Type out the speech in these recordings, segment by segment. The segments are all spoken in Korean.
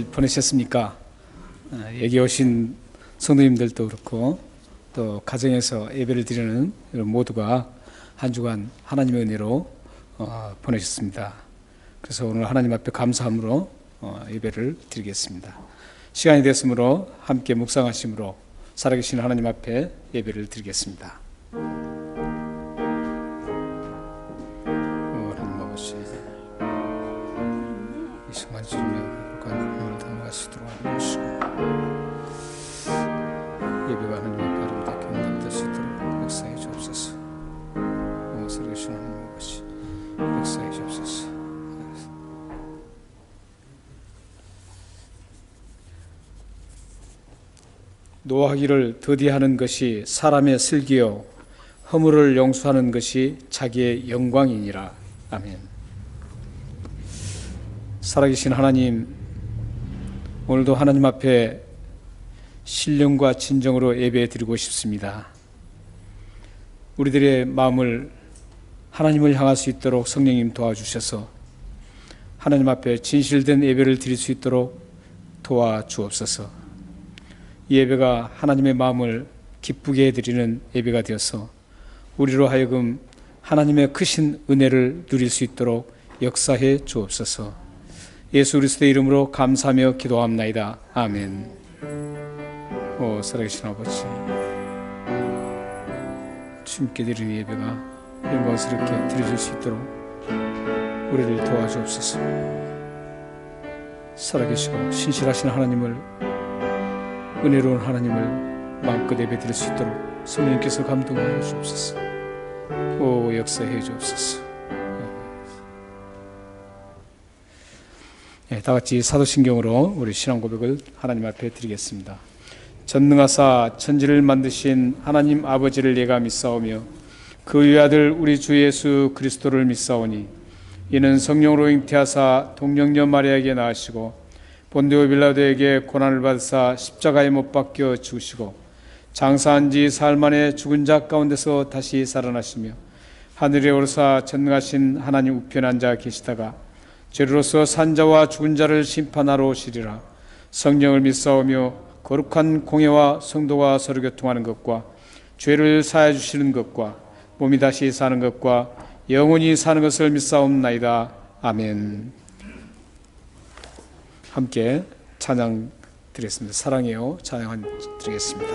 보내셨습니까? 여기 오신 성도님들도 그렇고 또 가정에서 예배를 드리는 모두가 한 주간 하나님의 은혜로 보내셨습니다. 그래서 오늘 하나님 앞에 감사함으로 예배를 드리겠습니다. 시간이 됐으므로 함께 묵상하심으로 살아계신 하나님 앞에 예배를 드리겠습니다. 하나님 아버지, 이 순간 주님의 오늘 담아가시도록 하시고 예배가 하나님 앞에 아름답게 응답될 수 있도록 역사해 주옵소서. 살아계신 하나님 아버지, 역사해 주옵소서. 노하기를 더디하는 것이 사람의 슬기요 허물을 용서하는 것이 자기의 영광이니라. 아멘. 살아계신 하나님, 오늘도 하나님 앞에 신령과 진정으로 예배 드리고 싶습니다. 우리들의 마음을 하나님을 향할 수 있도록 성령님 도와주셔서 하나님 앞에 진실된 예배를 드릴 수 있도록 도와주옵소서. 이 예배가 하나님의 마음을 기쁘게 해드리는 예배가 되어서 우리로 하여금 하나님의 크신 은혜를 누릴 수 있도록 역사해 주옵소서. 예수 그리스도의 이름으로 감사하며 기도합나이다. 아멘. 살아계신 아버지, 주님께 드리는 예배가 영광스럽게 드려질 수 있도록 우리를 도와주옵소서. 살아계시고 신실하신 하나님을, 은혜로운 하나님을 마음껏 예배 드릴 수 있도록 성령님께서 감동하여 주옵소서. 역사해 주옵소서. 다 같이 사도신경으로 우리 신앙 고백을 하나님 앞에 드리겠습니다. 전능하사 천지를 만드신 하나님 아버지를 내가 믿사오며 그 외아들 우리 주 예수 그리스도를 믿사오니 이는 성령으로 잉태하사 동정녀 마리아에게 낳으시고 본디오 빌라도에게 고난을 받으사 십자가에 못 박혀 죽으시고 장사한 지 사흘 만에 죽은 자 가운데서 다시 살아나시며 하늘에 오르사 전능하신 하나님 우편에 앉아 계시다가 죄로서 산 자와 죽은 자를 심판하러 오시리라. 성령을 믿사오며 거룩한 공예와 성도가 서로 교통하는 것과 죄를 사하여 주시는 것과 몸이 다시 사는 것과 영원히 사는 것을 믿사옵나이다. 아멘. 함께 찬양 드리겠습니다. 사랑해요 찬양 드리겠습니다.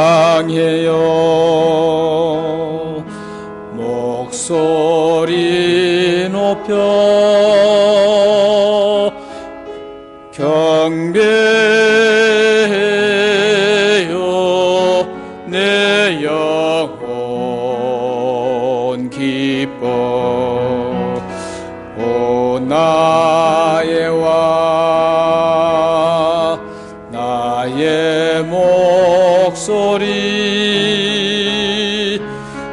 사랑해요 목소리 높여 경배해요 내 영혼 기뻐. 오 나의 왕 나의 목소리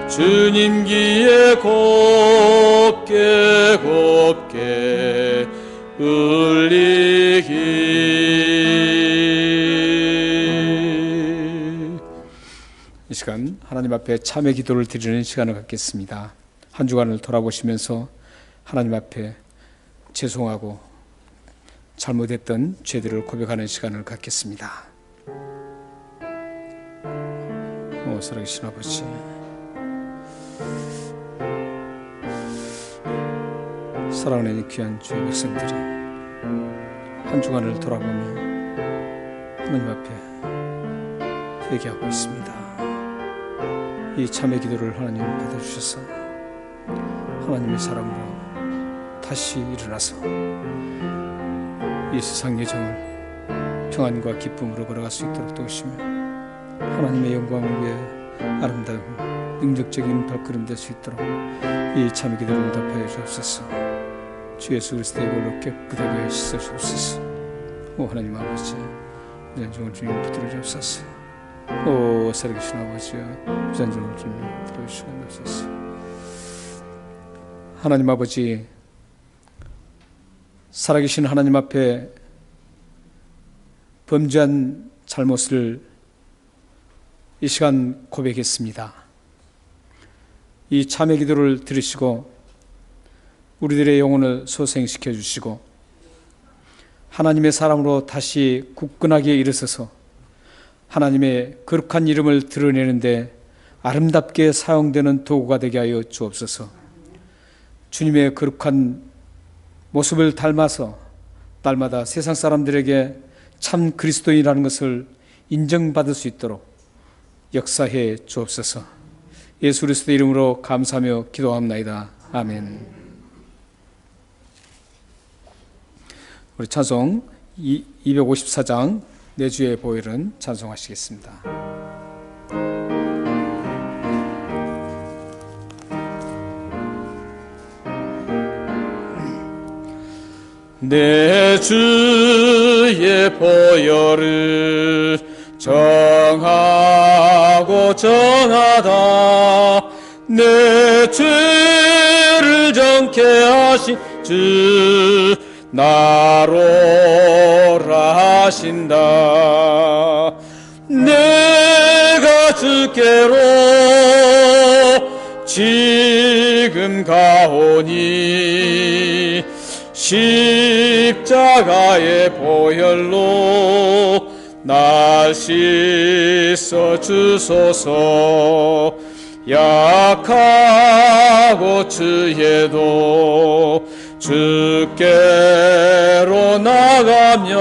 주님 귀에 곱게 곱게 울리기. 이 시간 하나님 앞에 참회 기도를 드리는 시간을 갖겠습니다. 한 주간을 돌아보시면서 하나님 앞에 죄송하고 잘못했던 죄들을 고백하는 시간을 갖겠습니다. 살아계신 아버지, 사랑하는 귀한 주의 백성들이 한 주간을 돌아보며 하나님 앞에 회개하고 있습니다. 이 참회 기도를 하나님 받아주셔서 하나님의 사람으로 다시 일어나서 이 세상 여정을 평안과 기쁨으로 걸어갈 수 있도록 도우시며 하나님의 영광을 위해 아름다운 능력적인 발걸음 될 수 있도록 이 참회 기도를 응답하여 주옵소서. 주 예수 그리스도의 이름으로 깨끗하게 씻어 주옵소서. 하나님 아버지, 위안종을 주님 붙들어 주옵소서. 살아계신 아버지여, 위안종을 주님 붙들어 주옵소서. 하나님 아버지, 살아계신 하나님 앞에 범죄한 잘못을 이 시간 고백했습니다. 이 참회 기도를 들으시고 우리들의 영혼을 소생시켜 주시고 하나님의 사람으로 다시 굳건하게 일어서서 하나님의 거룩한 이름을 드러내는데 아름답게 사용되는 도구가 되게 하여 주옵소서. 주님의 거룩한 모습을 닮아서 날마다 세상 사람들에게 참 그리스도인이라는 것을 인정받을 수 있도록 역사해 주옵소서. 예수 그리스도의 이름으로 감사하며 기도합나이다. 아멘. 우리 찬송 254장 내 주의 보혈은 찬송하시겠습니다. 내 주의 보혈을 정하고 정하다 내 죄를 정케 하신 주 나로라 하신다. 내가 주께로 지금 가오니 십자가의 보혈로 날 씻어 주소서. 약하고 취해도 주께로 나가며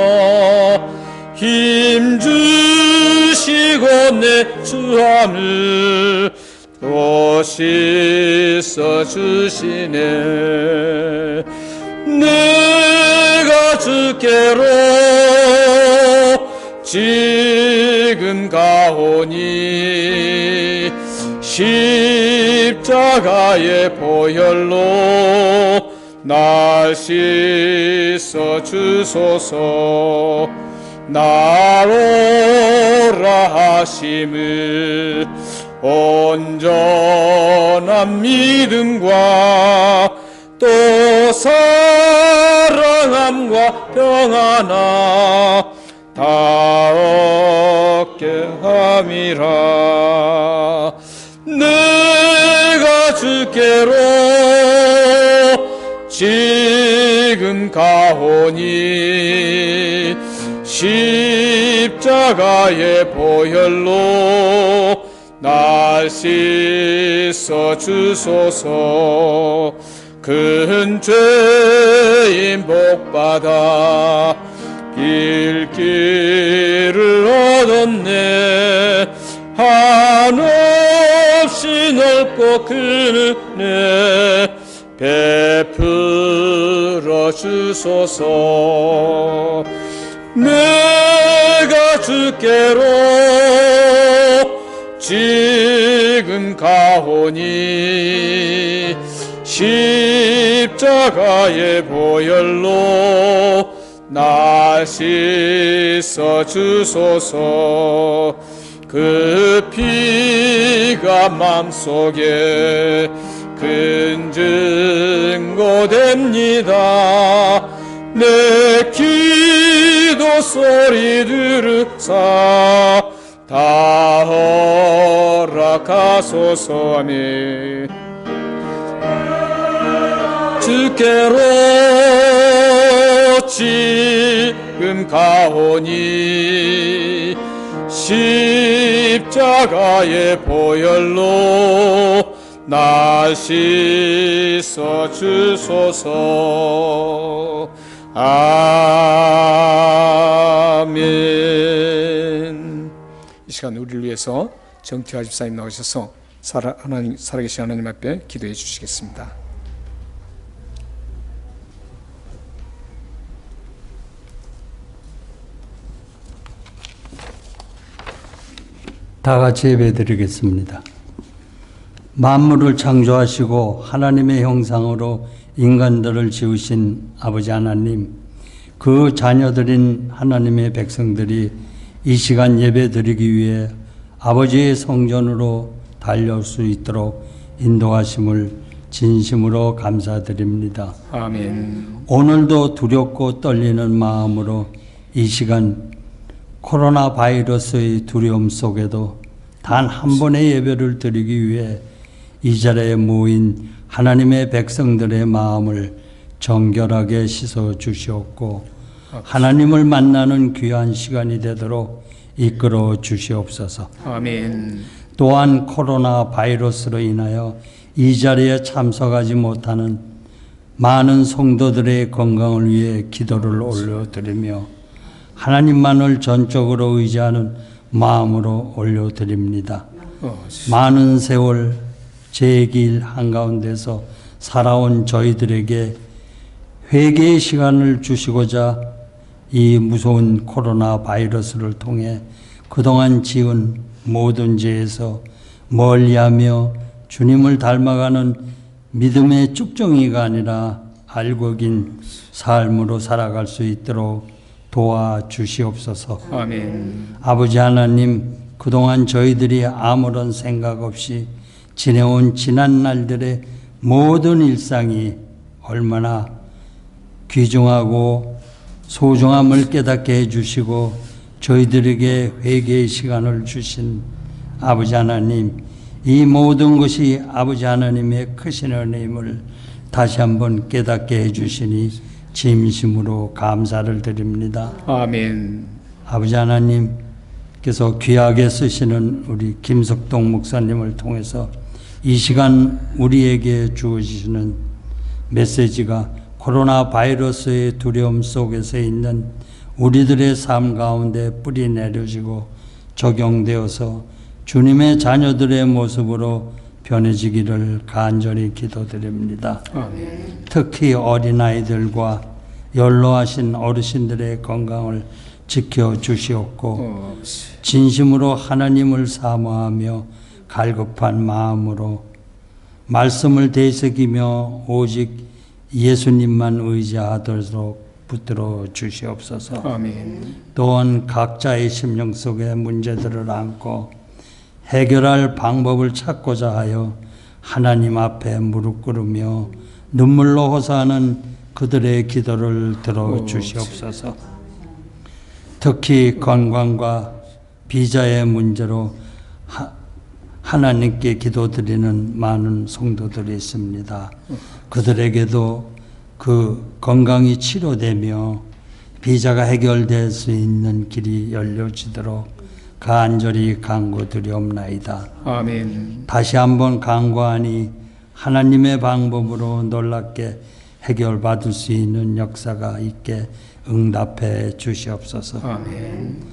힘 주시고 내 주함을 또 씻어 주시네. 내가 주께로 지금 가오니 십자가의 보혈로 날 씻어 주소서. 나로라 하심을 온전한 믿음과 또 사랑함과 평안함 다 얻게 함이라. 내가 주께로 지금 가오니 십자가의 보혈로 날 씻어 주소서. 큰 죄인 복받아 길길을 얻었네. 한없이 넓고 큰 은혜 베풀어 주소서. 내가 주께로 지금 가오니 십자가의 보혈로 날 씻어 주소서. 그 피가 마음속에 큰 증거 됩니다. 내 기도 소리 들으사 다 허락하소서. 아멘. 주께로 지금 가오니 십자가의 보혈로 날 씻어 주소서. 아멘. 이 시간 우리를 위해서 정태화 집사님 나오셔서 살아계신 하나님 앞에 기도해 주시겠습니다. 다 같이 예배드리겠습니다. 만물을 창조하시고 하나님의 형상으로 인간들을 지으신 아버지 하나님, 그 자녀들인 하나님의 백성들이 이 시간 예배드리기 위해 아버지의 성전으로 달려올 수 있도록 인도하심을 진심으로 감사드립니다. 아멘. 오늘도 두렵고 떨리는 마음으로 이 시간 코로나 바이러스의 두려움 속에도 단 한 번의 예배를 드리기 위해 이 자리에 모인 하나님의 백성들의 마음을 정결하게 씻어 주시옵고 하나님을 만나는 귀한 시간이 되도록 이끌어 주시옵소서. 아멘. 또한 코로나 바이러스로 인하여 이 자리에 참석하지 못하는 많은 성도들의 건강을 위해 기도를 올려드리며 하나님만을 전적으로 의지하는 마음으로 올려드립니다. 많은 세월 제 길 한가운데서 살아온 저희들에게 회개의 시간을 주시고자 이 무서운 코로나 바이러스를 통해 그동안 지은 모든 죄에서 멀리하며 주님을 닮아가는 믿음의 쭉정이가 아니라 알고 긴 삶으로 살아갈 수 있도록 도와주시옵소서. 아멘. 아버지 하나님, 그동안 저희들이 아무런 생각 없이 지내온 지난 날들의 모든 일상이 얼마나 귀중하고 소중함을 깨닫게 해주시고 저희들에게 회개의 시간을 주신 아버지 하나님, 이 모든 것이 아버지 하나님의 크신 은혜임을 다시 한번 깨닫게 해주시니 진심으로 감사를 드립니다. 아멘. 아버지 하나님께서 귀하게 쓰시는 우리 김석동 목사님을 통해서 이 시간 우리에게 주어지시는 메시지가 코로나 바이러스의 두려움 속에서 있는 우리들의 삶 가운데 뿌리 내려지고 적용되어서 주님의 자녀들의 모습으로 변해지기를 간절히 기도드립니다. 아멘. 특히 어린아이들과 연로하신 어르신들의 건강을 지켜주시옵고 진심으로 하나님을 사모하며 갈급한 마음으로 말씀을 되새기며 오직 예수님만 의지하도록 붙들어 주시옵소서. 아멘. 또한 각자의 심령 속의 문제들을 안고 해결할 방법을 찾고자 하여 하나님 앞에 무릎 꿇으며 눈물로 호소하는 그들의 기도를 들어 주시옵소서. 특히 건강과 비자의 문제로 하나님께 기도드리는 많은 성도들이 있습니다. 그들에게도 그 건강이 치료되며 비자가 해결될 수 있는 길이 열려지도록 간절히 간구드리옵나이다. 아멘. 다시 한번 간구하니 하나님의 방법으로 놀랍게 해결받을 수 있는 역사가 있게 응답해 주시옵소서. 아멘.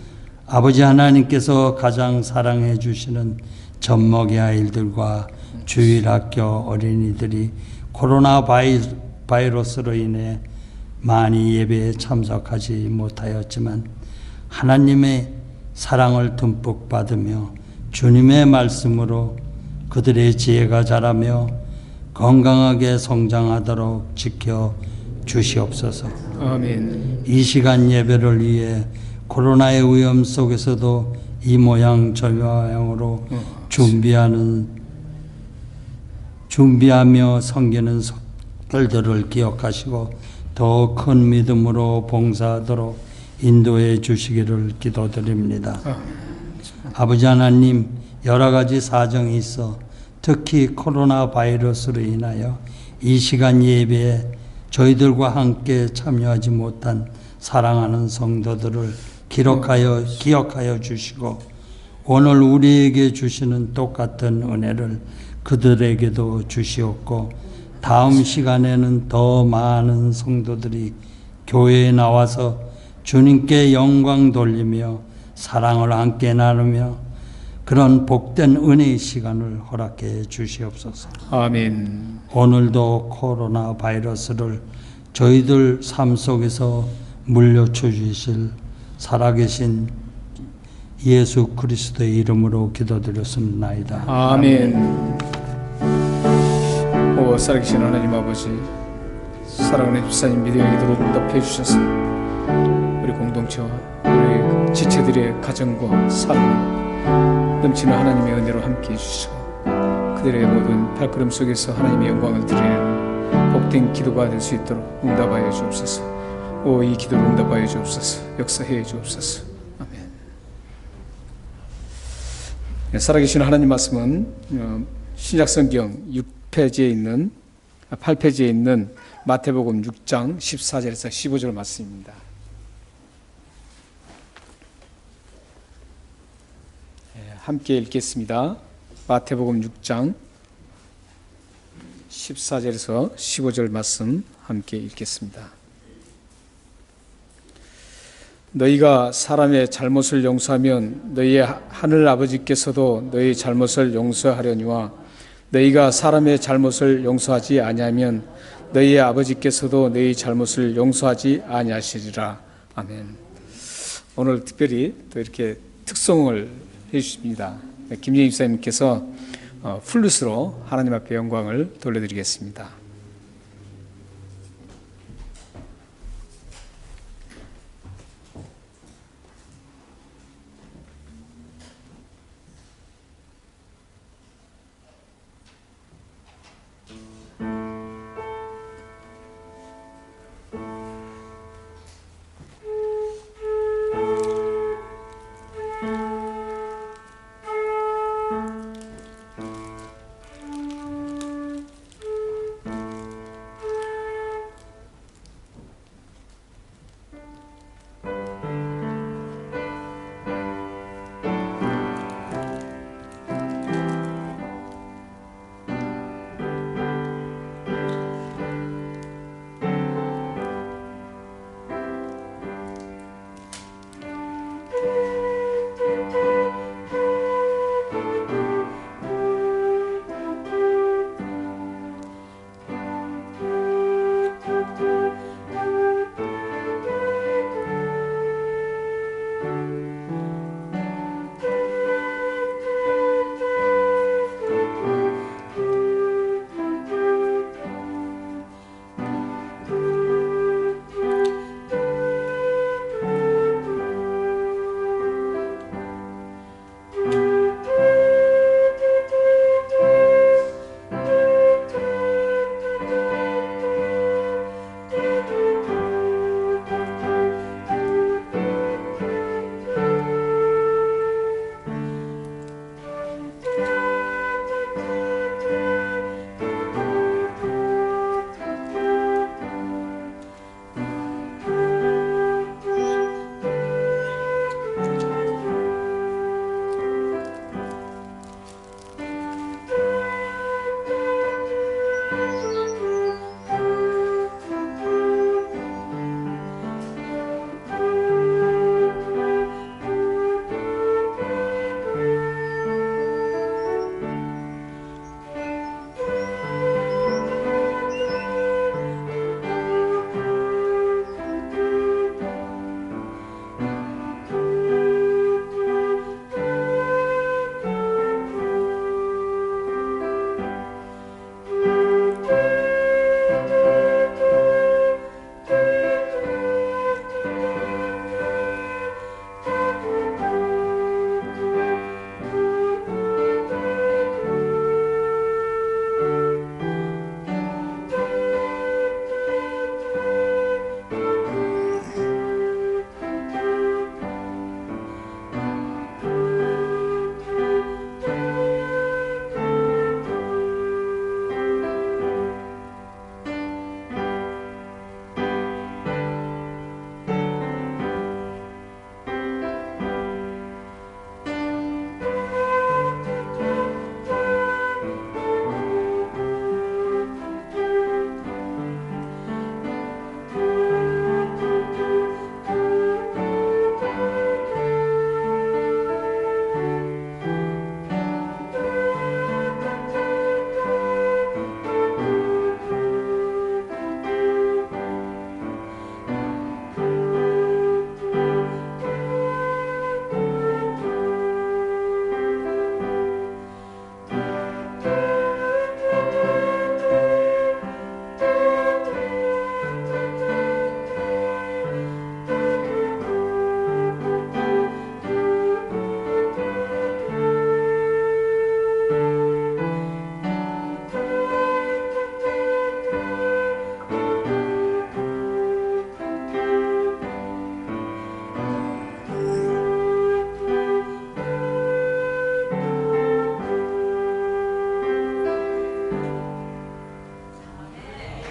아버지 하나님께서 가장 사랑해 주시는 젖먹이 아이들과 주일학교 어린이들이 코로나 바이러스로 인해 많이 예배에 참석하지 못하였지만 하나님의 사랑을 듬뿍 받으며 주님의 말씀으로 그들의 지혜가 자라며 건강하게 성장하도록 지켜 주시옵소서. 아멘. 이 시간 예배를 위해 코로나의 위험 속에서도 이 모양 저 모양으로 준비하며 섬기는 성들을 기억하시고 더 큰 믿음으로 봉사하도록 인도해 주시기를 기도드립니다. 아버지 하나님, 여러 가지 사정이 있어 특히 코로나 바이러스로 인하여 이 시간 예배에 저희들과 함께 참여하지 못한 사랑하는 성도들을 기억하여 주시고 오늘 우리에게 주시는 똑같은 은혜를 그들에게도 주시옵고 다음 시간에는 더 많은 성도들이 교회에 나와서 주님께 영광 돌리며 사랑을 함께 나누며 그런 복된 은혜의 시간을 허락해 주시옵소서. 아멘. 오늘도 코로나 바이러스를 저희들 삶 속에서 물려쳐 주실 살아계신 예수 그리스도의 이름으로 기도드렸습니다. 아멘. 오 살아계신 하나님 아버지, 사랑하는 집사님 믿음의 기도로 응답해 주셔서 우리 공동체와 우리 지체들의 가정과 삶을 넘치는 하나님의 은혜로 함께 해주시고 그들의 모든 발걸음 속에서 하나님의 영광을 드리는 복된 기도가 될 수 있도록 응답하여 주옵소서. 오 이 기도를 응답하여 주옵소서. 역사해 주옵소서. 아멘. 살아계신 하나님 말씀은 신약성경 8페이지에 있는 마태복음 6장 14절에서 15절 말씀입니다. 함께 읽겠습니다. 마태복음 6장 14절에서 15절 말씀 함께 읽겠습니다. 너희가 사람의 잘못을 용서하면 너희의 하늘 아버지께서도 너희 잘못을 용서하려니와 너희가 사람의 잘못을 용서하지 아니하면 너희의 아버지께서도 너희 잘못을 용서하지 아니하시리라. 아멘. 오늘 특별히 또 이렇게 특송을 해주십니다. 김재임 집사님께서 플룻으로 하나님 앞에 영광을 돌려드리겠습니다.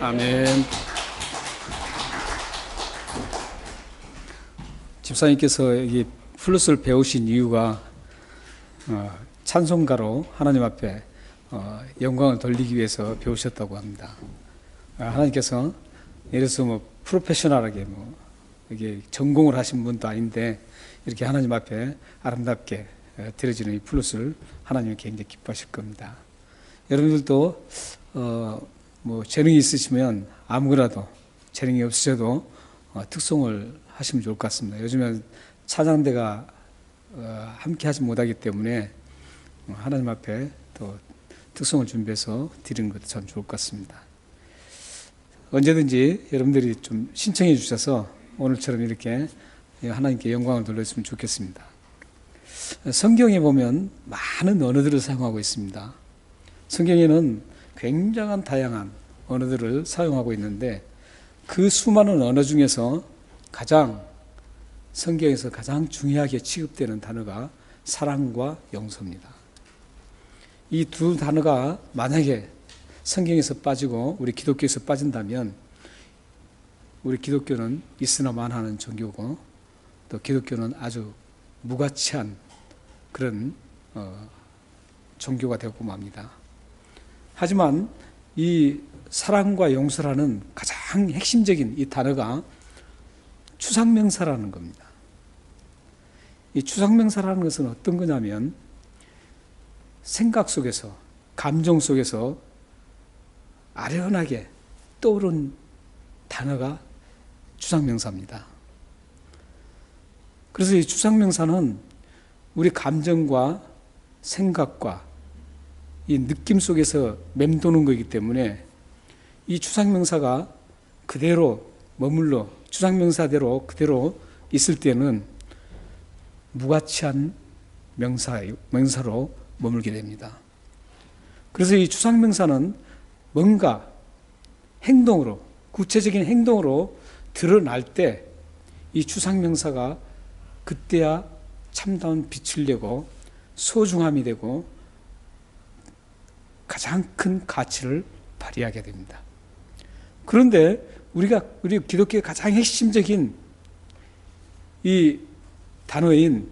아멘. 집사님께서 이 플루스를 배우신 이유가 찬송가로 하나님 앞에 영광을 돌리기 위해서 배우셨다고 합니다. 하나님께서 예를 들어서 프로페셔널하게 이게 전공을 하신 분도 아닌데 이렇게 하나님 앞에 아름답게 드려지는 이 플루스를 하나님이 굉장히 기뻐하실 겁니다. 여러분들도 재능이 있으시면 아무거나도 재능이 없으셔도 특송을 하시면 좋을 것 같습니다. 요즘엔 찬양대가 함께 하지 못하기 때문에 하나님 앞에 또 특송을 준비해서 드리는 것도 참 좋을 것 같습니다. 언제든지 여러분들이 좀 신청해 주셔서 오늘처럼 이렇게 하나님께 영광을 돌렸으면 좋겠습니다. 성경에 보면 많은 언어들을 사용하고 있습니다. 성경에는 굉장한 다양한 언어들을 사용하고 있는데 그 수많은 언어 중에서 성경에서 가장 중요하게 취급되는 단어가 사랑과 용서입니다. 이 두 단어가 만약에 성경에서 빠지고 우리 기독교에서 빠진다면 우리 기독교는 있으나만 하는 종교고 또 기독교는 아주 무가치한 그런 종교가 되고 맙니다. 하지만 이 사랑과 용서라는 가장 핵심적인 이 단어가 추상명사라는 겁니다. 이 추상명사라는 것은 어떤 거냐면 생각 속에서, 감정 속에서 아련하게 떠오른 단어가 추상명사입니다. 그래서 이 추상명사는 우리 감정과 생각과 이 느낌 속에서 맴도는 것이기 때문에 이 추상명사가 그대로 머물러 추상명사대로 그대로 있을 때는 무가치한 명사로 머물게 됩니다. 그래서 이 추상명사는 뭔가 행동으로, 구체적인 행동으로 드러날 때 이 추상명사가 그때야 참다운 빛을 내고 소중함이 되고 가장 큰 가치를 발휘하게 됩니다. 그런데 우리 기독교의 가장 핵심적인 이 단어인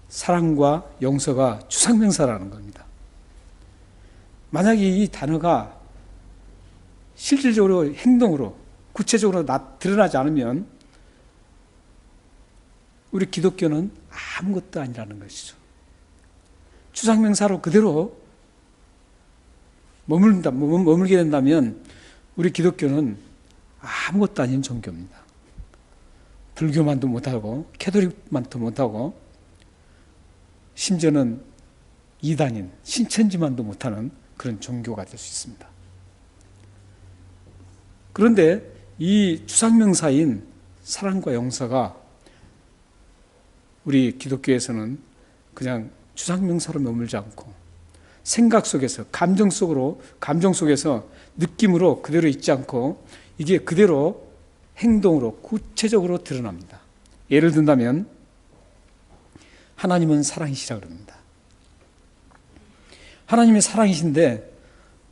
사랑과 용서가 추상명사라는 겁니다. 만약에 이 단어가 실질적으로 행동으로 구체적으로 드러나지 않으면 우리 기독교는 아무것도 아니라는 것이죠. 추상명사로 그대로 머물게 된다면 우리 기독교는 아무것도 아닌 종교입니다. 불교만도 못하고 캐톨릭만도 못하고 심지어는 이단인 신천지만도 못하는 그런 종교가 될 수 있습니다. 그런데 이 추상명사인 사랑과 용서가 우리 기독교에서는 그냥 추상명사로 머물지 않고 생각 속에서, 감정 속에서 느낌으로 그대로 있지 않고 이게 그대로 행동으로 구체적으로 드러납니다. 예를 든다면 하나님은 사랑이시라 그럽니다. 하나님이 사랑이신데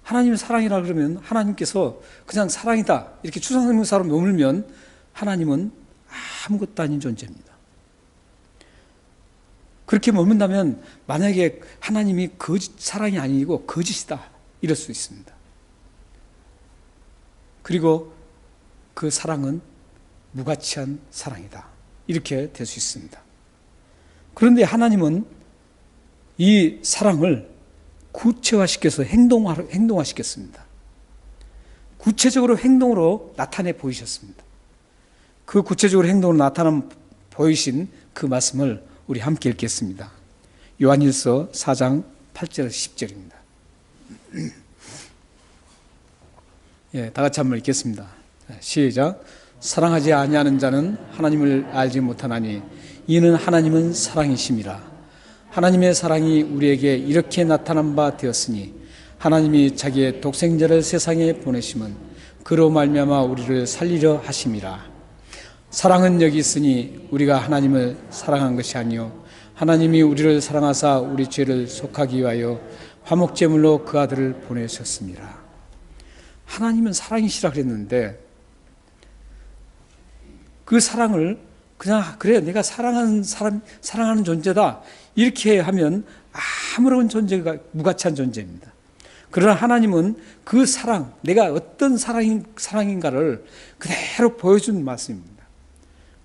하나님이 사랑이라 그러면 하나님께서 그냥 사랑이다 이렇게 추상명사로 머물면 하나님은 아무것도 아닌 존재입니다. 그렇게 머문다면 만약에 하나님이 사랑이 아니고 거짓이다 이럴 수 있습니다. 그리고 그 사랑은 무가치한 사랑이다 이렇게 될 수 있습니다. 그런데 하나님은 이 사랑을 구체화시켜서 행동화시켰습니다. 구체적으로 행동으로 나타내 보이셨습니다. 그 구체적으로 행동으로 보이신 그 말씀을 우리 함께 읽겠습니다. 요한일서 4장 8절에서 10절입니다. 다 같이 한번 읽겠습니다. 시작. 사랑하지 아니하는 자는 하나님을 알지 못하나니 이는 하나님은 사랑이심이라. 하나님의 사랑이 우리에게 이렇게 나타난 바 되었으니 하나님이 자기의 독생자를 세상에 보내심은 그로 말미암아 우리를 살리려 하심이라. 사랑은 여기 있으니 우리가 하나님을 사랑한 것이 아니요 하나님이 우리를 사랑하사 우리 죄를 속하기 위하여 화목제물로 그 아들을 보내셨습니다. 하나님은 사랑이시라 그랬는데 그 사랑을 그냥 그래 내가 사랑하는 존재다 이렇게 하면 아무런 존재가 무가치한 존재입니다. 그러나 하나님은 그 사랑, 내가 어떤 사랑인가를 그대로 보여준 말씀입니다.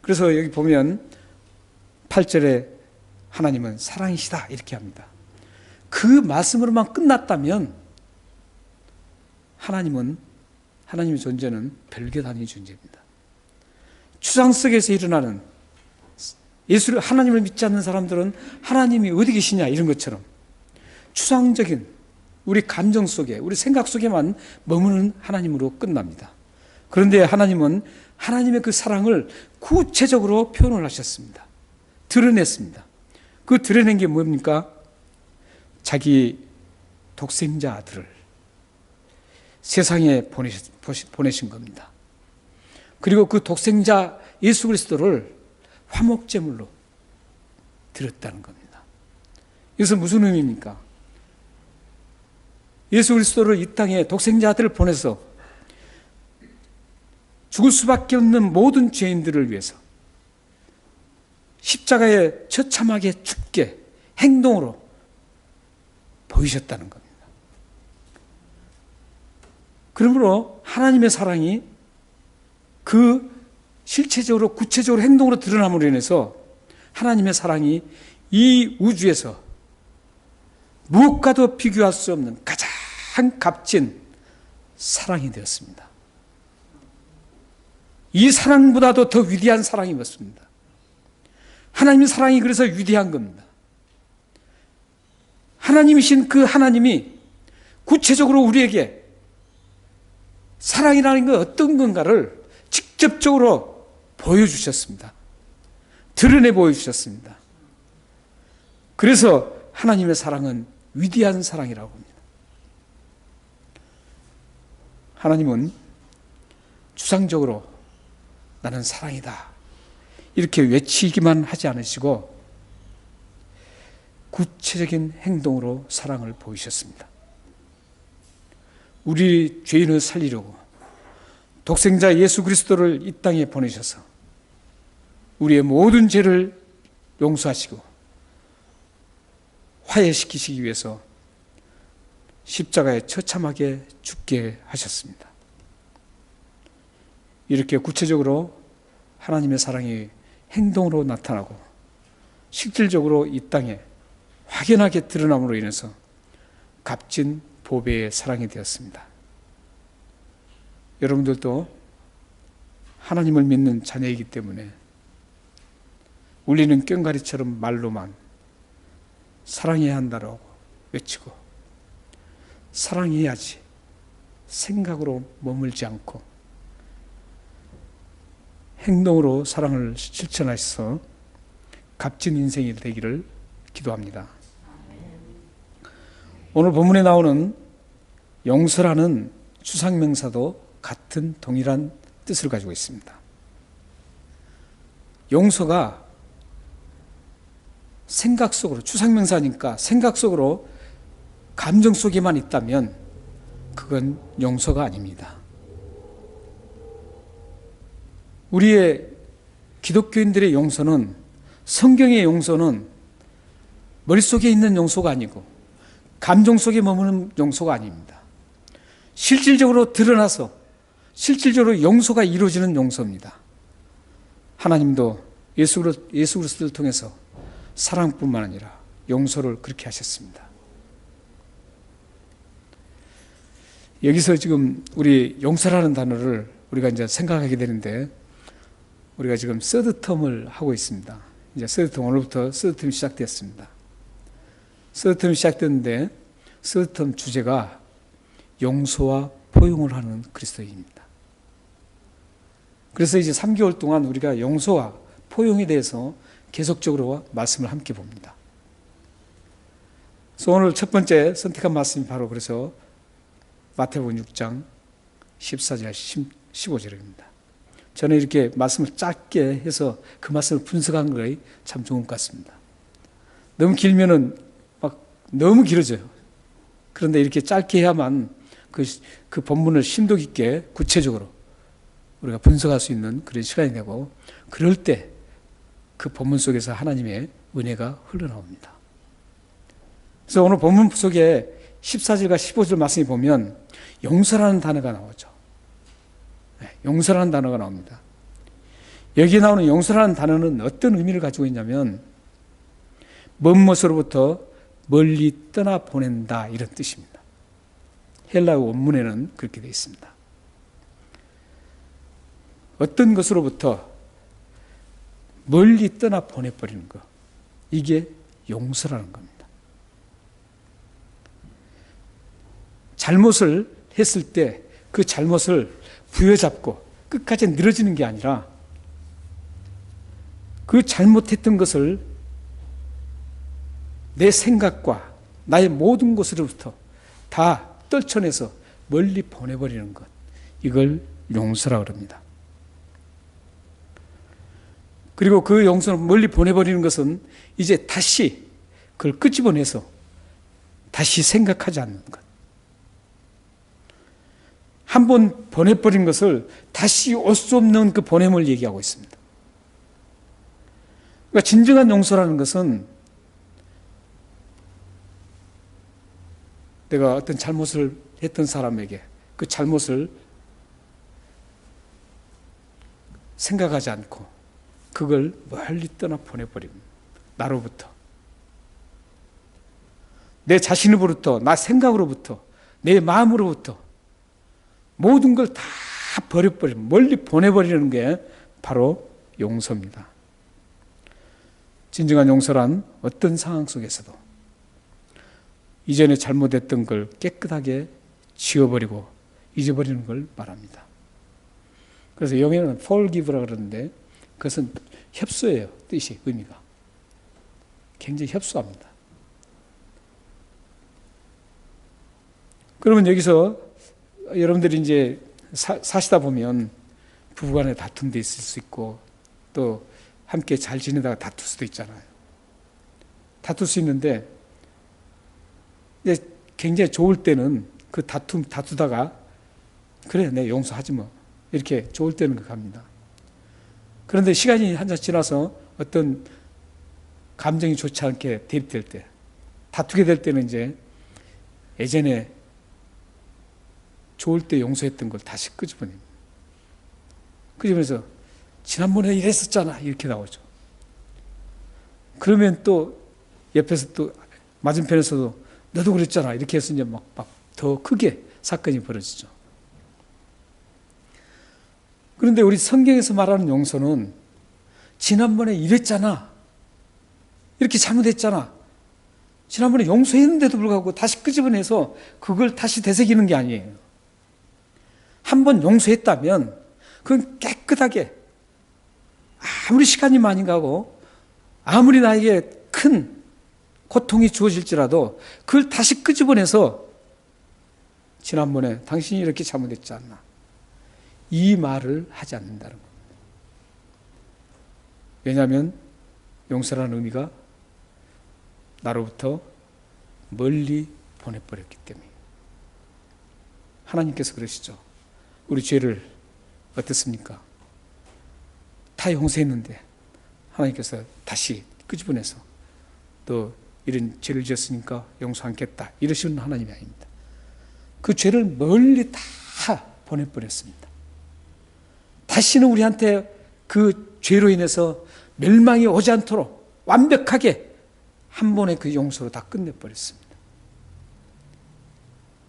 그래서 여기 보면 8절에 하나님은 사랑이시다 이렇게 합니다. 그 말씀으로만 끝났다면 하나님의 존재는 별개 단위 존재입니다. 추상 속에서 일어나는 하나님을 믿지 않는 사람들은 하나님이 어디 계시냐 이런 것처럼 추상적인 우리 감정 속에 우리 생각 속에만 머무는 하나님으로 끝납니다. 그런데 하나님은 하나님의 그 사랑을 구체적으로 표현을 하셨습니다. 드러냈습니다. 그 드러낸 게 뭡니까? 자기 독생자 아들을 세상에 보내신 겁니다. 그리고 그 독생자 예수 그리스도를 화목제물로 드렸다는 겁니다. 이것은 무슨 의미입니까? 예수 그리스도를 이 땅에 독생자 아들을 보내서 죽을 수밖에 없는 모든 죄인들을 위해서 십자가에 처참하게 죽게 행동으로 보이셨다는 겁니다. 그러므로 하나님의 사랑이 그 실체적으로 구체적으로 행동으로 드러남으로 인해서 하나님의 사랑이 이 우주에서 무엇과도 비교할 수 없는 가장 값진 사랑이 되었습니다. 이 사랑보다도 더 위대한 사랑이 없습니다. 하나님의 사랑이 그래서 위대한 겁니다. 하나님이신 그 하나님이 구체적으로 우리에게 사랑이라는 건 어떤 건가를 직접적으로 보여주셨습니다. 드러내 보여주셨습니다. 그래서 하나님의 사랑은 위대한 사랑이라고 합니다. 하나님은 주상적으로 나는 사랑이다 이렇게 외치기만 하지 않으시고 구체적인 행동으로 사랑을 보이셨습니다. 우리 죄인을 살리려고 독생자 예수 그리스도를 이 땅에 보내셔서 우리의 모든 죄를 용서하시고 화해시키시기 위해서 십자가에 처참하게 죽게 하셨습니다. 이렇게 구체적으로 하나님의 사랑이 행동으로 나타나고 실질적으로 이 땅에 확연하게 드러남으로 인해서 값진 보배의 사랑이 되었습니다. 여러분들도 하나님을 믿는 자녀이기 때문에 우리는 꽹과리처럼 말로만 사랑해야 한다고 외치고 사랑해야지 생각으로 머물지 않고 행동으로 사랑을 실천하셔서 값진 인생이 되기를 기도합니다. 오늘 본문에 나오는 용서라는 추상명사도 같은 동일한 뜻을 가지고 있습니다. 용서가 생각 속으로, 추상명사니까 생각 속으로 감정 속에만 있다면 그건 용서가 아닙니다. 우리의 기독교인들의 용서는, 성경의 용서는 머릿속에 있는 용서가 아니고 감정 속에 머무는 용서가 아닙니다. 실질적으로 드러나서 실질적으로 용서가 이루어지는 용서입니다. 하나님도 예수 그리스도를 통해서 사랑뿐만 아니라 용서를 그렇게 하셨습니다. 여기서 지금 우리 용서라는 단어를 우리가 이제 생각하게 되는데 우리가 지금 서드텀을 하고 있습니다. 이제 서드텀, 오늘부터 서드텀이 시작됐습니다. 서드텀이 시작됐는데 서드텀 주제가 용서와 포용을 하는 그리스도인입니다. 그래서 이제 3개월 동안 우리가 용서와 포용에 대해서 계속적으로 말씀을 함께 봅니다. 그래서 오늘 첫 번째 선택한 말씀이 바로 그래서 마태복음 6장 14절 15절입니다. 저는 이렇게 말씀을 짧게 해서 그 말씀을 분석한 거에 참 좋은 것 같습니다. 너무 길면은 막 너무 길어져요. 그런데 이렇게 짧게 해야만 그 본문을 심도 깊게 구체적으로 우리가 분석할 수 있는 그런 시간이 되고, 그럴 때 그 본문 속에서 하나님의 은혜가 흘러나옵니다. 그래서 오늘 본문 속에 14절과 15절 말씀에 보면 용서라는 단어가 나오죠. 용서라는 단어가 나옵니다. 여기 나오는 용서라는 단어는 어떤 의미를 가지고 있냐면 무엇으로부터 멀리 떠나 보낸다, 이런 뜻입니다. 헬라어 원문에는 그렇게 되어 있습니다. 어떤 것으로부터 멀리 떠나 보내버리는 것, 이게 용서라는 겁니다. 잘못을 했을 때 그 잘못을 부여잡고 끝까지 늘어지는 게 아니라 그 잘못했던 것을 내 생각과 나의 모든 것으로부터 다 떨쳐내서 멀리 보내버리는 것, 이걸 용서라고 합니다. 그리고 그 용서를 멀리 보내버리는 것은 이제 다시 그걸 끄집어내서 다시 생각하지 않는 것. 한번 보내버린 것을 다시 올 수 없는 그 보냄을 얘기하고 있습니다. 그러니까 진정한 용서라는 것은 내가 어떤 잘못을 했던 사람에게 그 잘못을 생각하지 않고 그걸 멀리 떠나 보내버립니다. 나로부터, 내 자신으로부터, 나 생각으로부터, 내 마음으로부터 모든 걸 다 버려버리면, 멀리 보내버리는 게 바로 용서입니다. 진정한 용서란 어떤 상황 속에서도 이전에 잘못했던 걸 깨끗하게 지워버리고 잊어버리는 걸 말합니다. 그래서 영어에는 forgive라고 그러는데 그것은 협소해요. 뜻이, 의미가 굉장히 협소합니다. 그러면 여기서 여러분들이 이제 사시다 보면 부부간에 다툼도 있을 수 있고 또 함께 잘 지내다가 다툴 수도 있잖아요. 다툴 수 있는데 이제 굉장히 좋을 때는 그 다투다가 그래, 내 용서하지 뭐, 이렇게 좋을 때는 갑니다. 그런데 시간이 한참 지나서 어떤 감정이 좋지 않게 대립될 때, 다투게 될 때는 이제 예전에 좋을 때 용서했던 걸 다시 끄집어냅니다. 끄집어내서 지난번에 이랬었잖아, 이렇게 나오죠. 그러면 또 옆에서 또 맞은편에서도 너도 그랬잖아, 이렇게 해서 이제 막 더 크게 사건이 벌어지죠. 그런데 우리 성경에서 말하는 용서는 지난번에 이랬잖아, 이렇게 잘못했잖아, 지난번에 용서했는데도 불구하고 다시 끄집어내서 그걸 다시 되새기는 게 아니에요. 한번 용서했다면 그건 깨끗하게, 아무리 시간이 많이 가고 아무리 나에게 큰 고통이 주어질지라도 그걸 다시 끄집어내서 지난번에 당신이 이렇게 잘못했지 않나, 이 말을 하지 않는다는 겁니다. 왜냐하면 용서라는 의미가 나로부터 멀리 보내버렸기 때문에. 하나님께서 그러시죠. 우리 죄를 어떻습니까? 다 용서했는데 하나님께서 다시 끄집어내서 또 이런 죄를 지었으니까 용서 않겠다, 이러시는 하나님이 아닙니다. 그 죄를 멀리 다 보내버렸습니다. 다시는 우리한테 그 죄로 인해서 멸망이 오지 않도록 완벽하게 한 번의 그 용서로 다 끝내버렸습니다.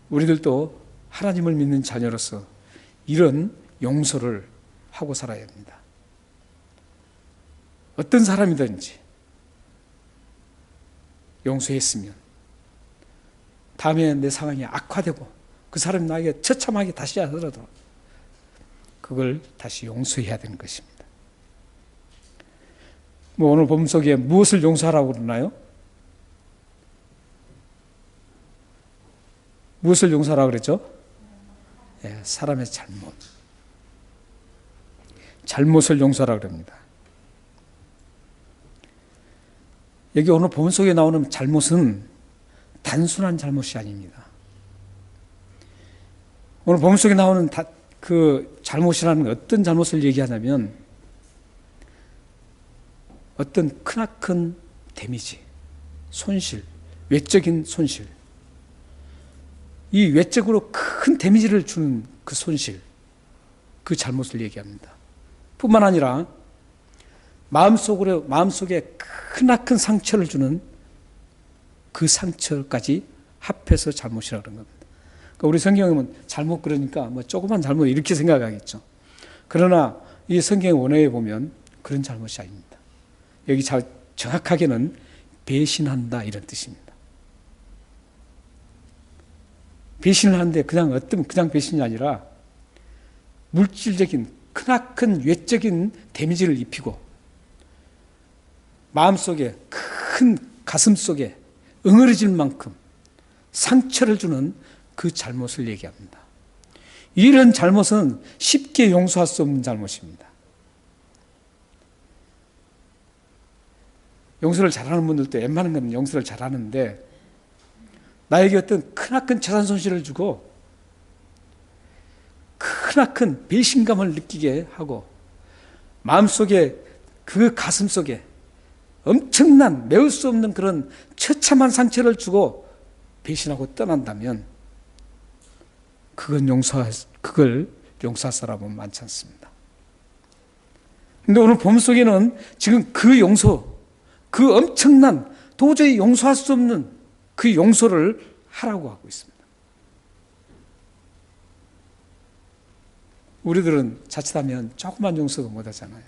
우리들도 하나님을 믿는 자녀로서 이런 용서를 하고 살아야 합니다. 어떤 사람이든지 용서했으면 다음에 내 상황이 악화되고 그 사람이 나에게 처참하게 다시 하더라도 그걸 다시 용서해야 되는 것입니다. 오늘 본문 속에 무엇을 용서하라고 그러나요? 무엇을 용서하라고 그랬죠? 예, 사람의 잘못을 용서하라고 그럽니다. 여기 오늘 본문 속에 나오는 잘못은 단순한 잘못이 아닙니다. 오늘 본문 속에 나오는 그 잘못이라는 어떤 잘못을 얘기하냐면 어떤 크나큰 데미지, 손실, 외적인 손실, 이 외적으로 큰 데미지를 주는 그 손실, 그 잘못을 얘기합니다. 뿐만 아니라 마음속에 크나큰 상처를 주는 그 상처까지 합해서 잘못이라고 그런 겁니다. 그러니까 우리 성경은 잘못 그러니까 뭐 조그만 잘못 이렇게 생각하겠죠. 그러나 이 성경의 원어에 보면 그런 잘못이 아닙니다. 여기 정확하게는 배신한다 이런 뜻입니다. 배신을 하는데 그냥 배신이 아니라 물질적인 크나큰 외적인 데미지를 입히고 마음속에 큰 가슴 속에 응어리질 만큼 상처를 주는 그 잘못을 얘기합니다. 이런 잘못은 쉽게 용서할 수 없는 잘못입니다. 용서를 잘하는 분들도 웬만한 건 용서를 잘하는데 나에게 어떤 크나큰 재산 손실을 주고 크나큰 배신감을 느끼게 하고 마음속에 그 가슴 속에 엄청난 메울 수 없는 그런 처참한 상처를 주고 배신하고 떠난다면 그걸 용서할 사람은 많지 않습니다. 그런데 오늘 본문 속에는 지금 그 엄청난 도저히 용서할 수 없는 그 용서를 하라고 하고 있습니다. 우리들은 자칫하면 조그만 용서도 못하잖아요.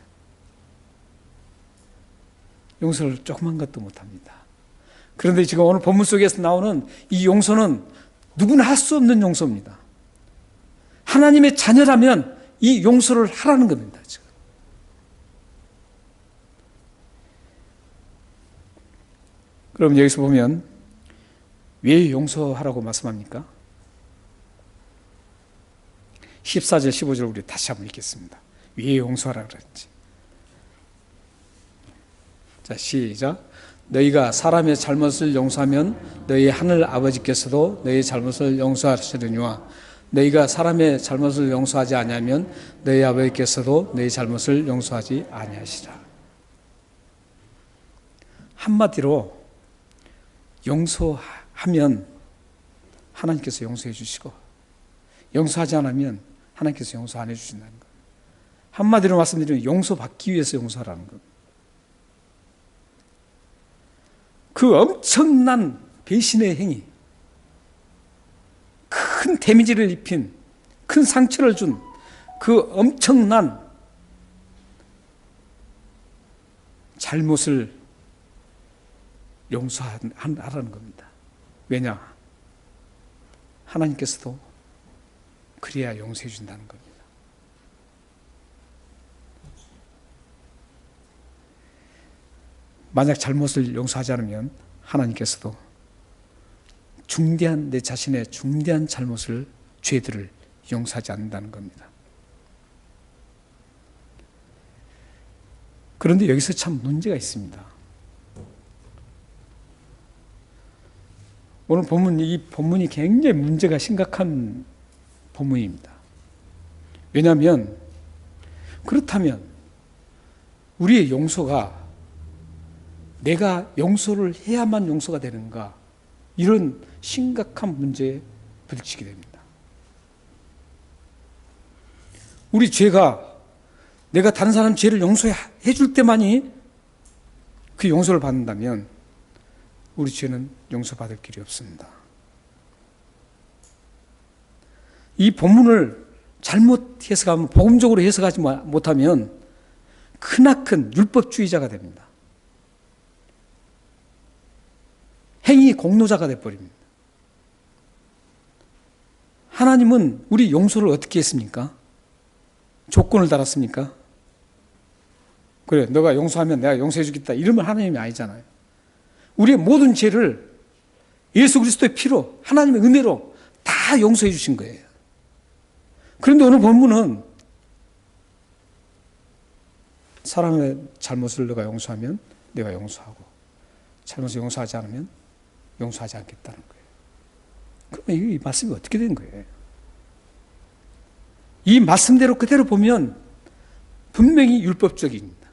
용서를 조그만 것도 못합니다. 그런데 지금 오늘 본문 속에서 나오는 이 용서는 누구나 할 수 없는 용서입니다. 하나님의 자녀라면 이 용서를 하라는 겁니다. 지금. 그럼 여기서 보면 왜 용서하라고 말씀합니까? 14절 15절 우리 다시 한번 읽겠습니다. 왜 용서하라고 그랬지? 자, 시작. 너희가 사람의 잘못을 용서하면 너희 하늘 아버지께서도 너희 잘못을 용서하시려니와 너희가 사람의 잘못을 용서하지 아니하면 너희 아버지께서도 너희 잘못을 용서하지 아니하시라. 한마디로 용서하면 하나님께서 용서해 주시고 용서하지 않으면 하나님께서 용서 안 해 주신다는 것. 한마디로 말씀드리면 용서받기 위해서 용서하라는 것. 그 엄청난 배신의 행위, 큰 데미지를 입힌, 큰 상처를 준 그 엄청난 잘못을 용서하라는 겁니다. 왜냐? 하나님께서도 그래야 용서해 준다는 겁니다. 만약 잘못을 용서하지 않으면 하나님께서도 내 자신의 중대한 죄들을 용서하지 않는다는 겁니다. 그런데 여기서 참 문제가 있습니다. 오늘 이 본문이 굉장히 문제가 심각한 본문입니다. 왜냐하면 그렇다면 우리의 용서가 내가 용서를 해야만 용서가 되는가, 이런 심각한 문제에 부딪히게 됩니다. 우리 죄가 내가 다른 사람 죄를 용서해 줄 때만이 그 용서를 받는다면 우리 죄는 용서받을 길이 없습니다. 이 본문을 잘못 해석하면, 복음적으로 해석하지 못하면 크나큰 율법주의자가 됩니다. 행위 공로자가 되어버립니다. 하나님은 우리 용서를 어떻게 했습니까? 조건을 달았습니까? 그래, 너가 용서하면 내가 용서해 주겠다, 이러면 하나님이 아니잖아요. 우리의 모든 죄를 예수 그리스도의 피로, 하나님의 은혜로 다 용서해 주신 거예요. 그런데 오늘 본문은 사람의 잘못을 너가 용서하면 내가 용서하고, 잘못을 용서하지 않으면 용서하지 않겠다는 거예요. 그러면 이 말씀이 어떻게 된 거예요? 이 말씀대로 그대로 보면 분명히 율법적입니다.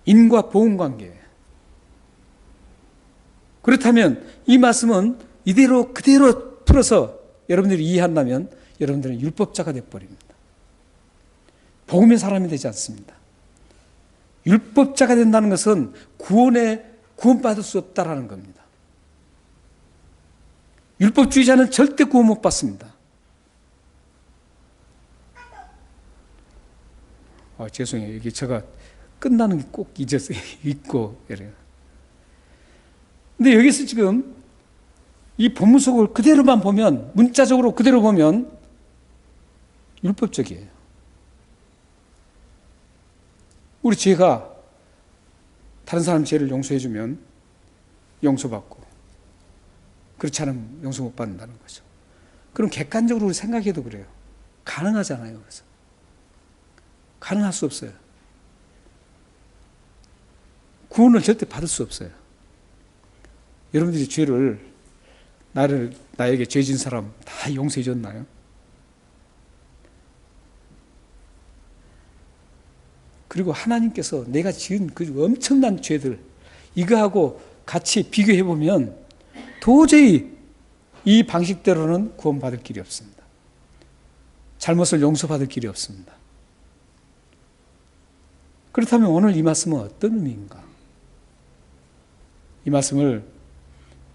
인과 보험 관계. 그렇다면 이 말씀은 이대로 그대로 풀어서 여러분들이 이해한다면 여러분들은 율법자가 되어버립니다. 복음의 사람이 되지 않습니다. 율법자가 된다는 것은 구원받을 수 없다라는 겁니다. 율법주의자는 절대 구원 못 받습니다. 죄송해요. 이게 제가 끝나는 게 꼭 잊었어요. 잊고 이래요. 근데 여기서 지금 이 본문 속을 그대로만 보면, 문자적으로 그대로 보면 율법적이에요. 우리 죄가 다른 사람 죄를 용서해주면 용서받고, 그렇지 않으면 용서 못 받는다는 거죠. 그럼 객관적으로 우리 생각해도 그래요. 가능하잖아요. 그래서 가능할 수 없어요. 구원을 절대 받을 수 없어요. 여러분들이 죄를, 나에게 죄 진 사람 다 용서해 줬나요? 그리고 하나님께서 내가 지은 그 엄청난 죄들, 이거하고 같이 비교해 보면 도저히 이 방식대로는 구원받을 길이 없습니다. 잘못을 용서받을 길이 없습니다. 그렇다면 오늘 이 말씀은 어떤 의미인가? 이 말씀을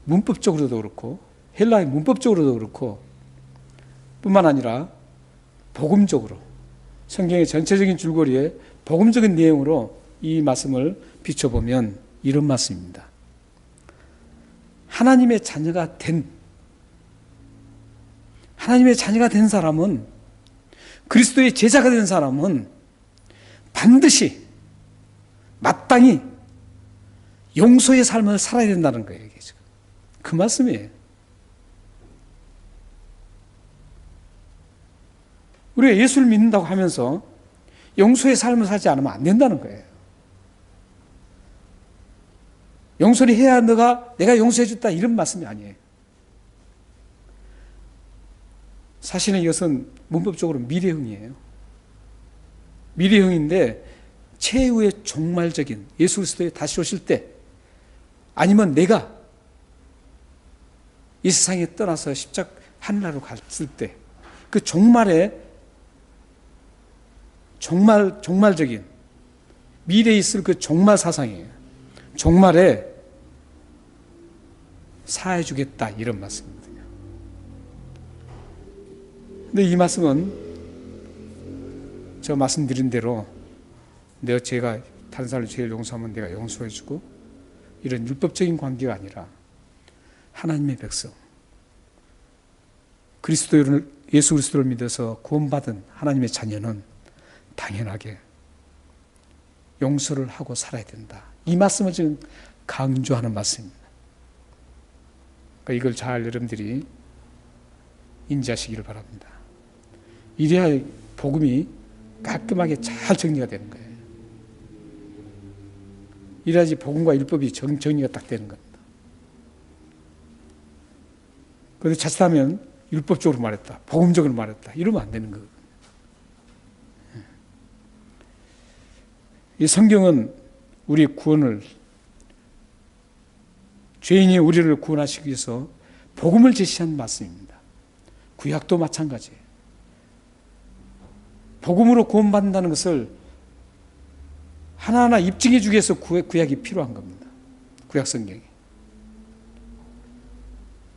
문법적으로도 그렇고 헬라의 문법적으로도 그렇고 뿐만 아니라 복음적으로, 성경의 전체적인 줄거리에 복음적인 내용으로 이 말씀을 비춰보면 이런 말씀입니다. 하나님의 자녀가 된 사람은, 그리스도의 제자가 된 사람은 반드시 마땅히 용서의 삶을 살아야 된다는 거예요. 이게 지금 그 말씀이에요. 우리가 예수를 믿는다고 하면서 용서의 삶을 살지 않으면 안 된다는 거예요. 용서를 해야 내가 용서해 줬다, 이런 말씀이 아니에요. 사실은 이것은 문법적으로 미래형이에요. 미래형인데 최후의 종말적인 예수 그리스도의 다시 오실 때, 아니면 내가 이 세상에 떠나서 하늘나라로 갔을 때, 그 종말적인 미래에 있을 그 종말 사상이에요. 종말에 사해주겠다, 이런 말씀이거든요. 근데 이 말씀은 제가 말씀드린 대로 제가 다른 사람을 죄를 용서하면 내가 용서해주고, 이런 율법적인 관계가 아니라 하나님의 백성, 예수 그리스도를 믿어서 구원받은 하나님의 자녀는 당연하게 용서를 하고 살아야 된다. 이 말씀을 지금 강조하는 말씀입니다. 그러니까 이걸 잘 여러분들이 인지하시기를 바랍니다. 이래야 복음이 깔끔하게 잘 정리가 되는 거예요. 이래야지 복음과 율법이 정리가 딱 되는 겁니다. 그런데 자칫하면 율법적으로 말했다, 복음적으로 말했다, 이러면 안 되는 거예요. 이 성경은 우리 구원을, 죄인이 우리를 구원하시기 위해서 복음을 제시한 말씀입니다. 구약도 마찬가지예요. 복음으로 구원받는다는 것을 하나하나 입증해 주기 위해서 구약이 필요한 겁니다. 구약 성경이.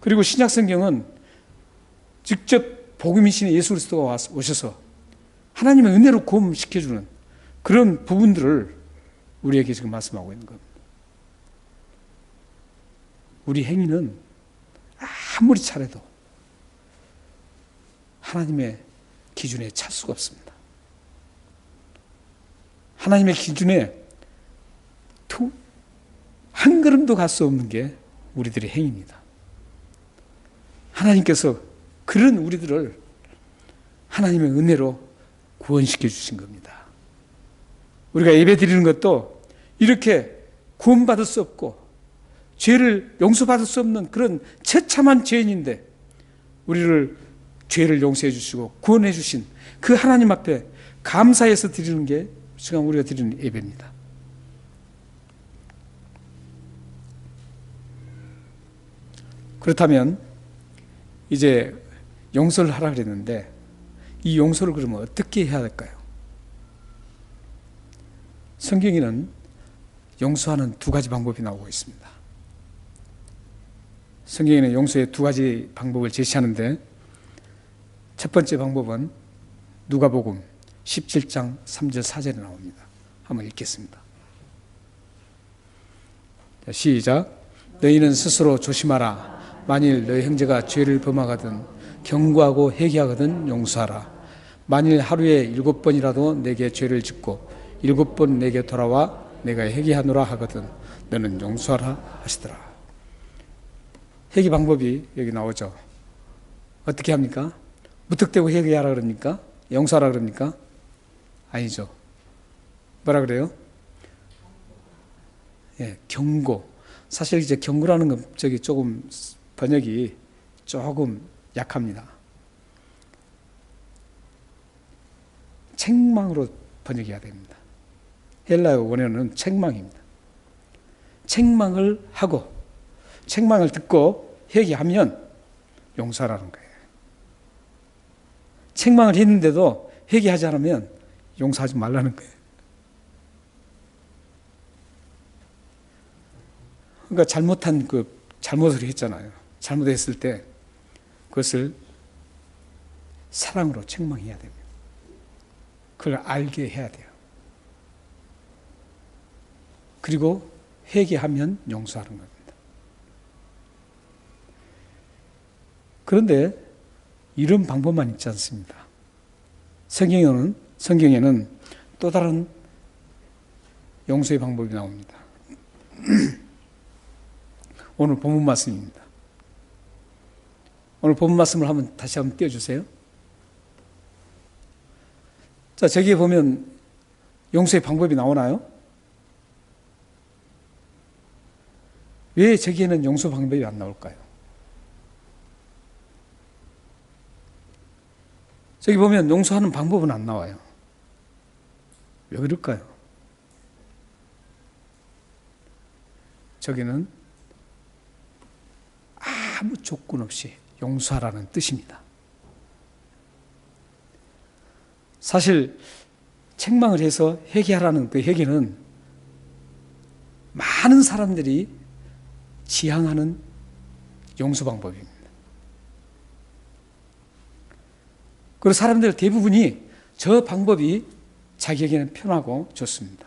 그리고 신약 성경은 직접 복음이신 예수 그리스도가 오셔서 하나님의 은혜로 구원시켜주는 그런 부분들을 우리에게 지금 말씀하고 있는 겁니다. 우리 행위는 아무리 잘해도 하나님의 기준에 찰 수가 없습니다. 하나님의 기준에 한 걸음도 갈 수 없는 게 우리들의 행위입니다. 하나님께서 그런 우리들을 하나님의 은혜로 구원시켜 주신 겁니다. 우리가 예배 드리는 것도 이렇게 구원받을 수 없고 죄를 용서받을 수 없는 그런 처참한 죄인인데 우리를 죄를 용서해 주시고 구원해 주신 그 하나님 앞에 감사해서 드리는 게 지금 우리가 드리는 예배입니다. 그렇다면 이제 용서를 하라 그랬는데 이 용서를 그러면 어떻게 해야 될까요? 성경에는 용서하는 두 가지 방법이 나오고 있습니다. 성경에는 용서의 두 가지 방법을 제시하는데 첫 번째 방법은 누가복음 17장 3절 4절에 나옵니다. 한번 읽겠습니다. 시작. 너희는 스스로 조심하라. 만일 너희 형제가 죄를 범하거든 경고하고 회개하거든 용서하라. 만일 하루에 7번이라도 내게 죄를 짓고 7번 내게 돌아와 내가 회개하노라 하거든 너는 용서하라 하시더라. 회개 방법이 여기 나오죠. 어떻게 합니까? 무턱대고 회개하라 그럽니까? 용서하라 그럽니까? 아니죠. 뭐라 그래요? 예, 경고. 사실 이제 경고라는 건 조금 번역이 조금 약합니다. 책망으로 번역해야 됩니다. 헬라어 원어는 책망입니다. 책망을 하고 책망을 듣고 회개하면 용서라는 거예요. 책망을 했는데도 회개하지 않으면 용서하지 말라는 거예요. 그러니까 잘못을 했잖아요. 잘못했을 때 그것을 사랑으로 책망해야 됩니다. 그걸 알게 해야 돼요. 그리고 회개하면 용서하는 겁니다. 그런데 이런 방법만 있지 않습니다. 성경에는 또 다른 용서의 방법이 나옵니다. 오늘 본문 말씀입니다. 오늘 본문 말씀을 다시 한번 띄워주세요. 자, 저기에 보면 용서의 방법이 나오나요? 왜 저기에는 용서 방법이 안 나올까요? 저기 보면 용서하는 방법은 안 나와요. 왜 그럴까요? 저기는 아무 조건 없이 용서하라는 뜻입니다. 사실 책망을 해서 회개하라는 그 회개는 많은 사람들이 지향하는 용서 방법입니다. 그리고 사람들 대부분이 저 방법이 자기에게는 편하고 좋습니다.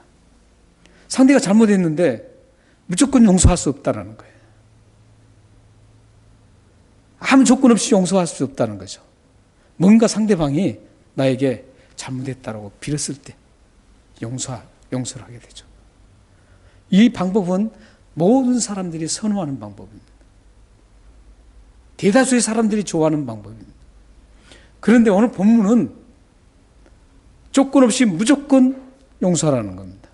상대가 잘못했는데 무조건 용서할 수 없다는 거예요. 아무 조건 없이 용서할 수 없다는 거죠. 뭔가 상대방이 나에게 잘못했다고 빌었을 때 용서를 하게 되죠. 이 방법은 모든 사람들이 선호하는 방법입니다. 대다수의 사람들이 좋아하는 방법입니다. 그런데 오늘 본문은 조건 없이 무조건 용서하라는 겁니다.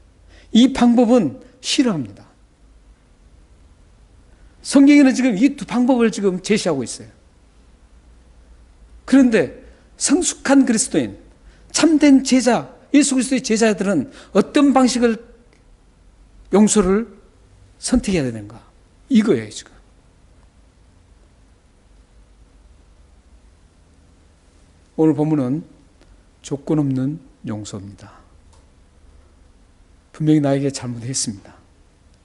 이 방법은 싫어합니다. 성경에는 지금 이 두 방법을 지금 제시하고 있어요. 그런데 성숙한 그리스도인, 참된 제자, 예수 그리스도의 제자들은 어떤 방식을 용서를 선택해야 되는가? 이거예요, 지금. 오늘 본문은 조건 없는 용서입니다. 분명히 나에게 잘못했습니다.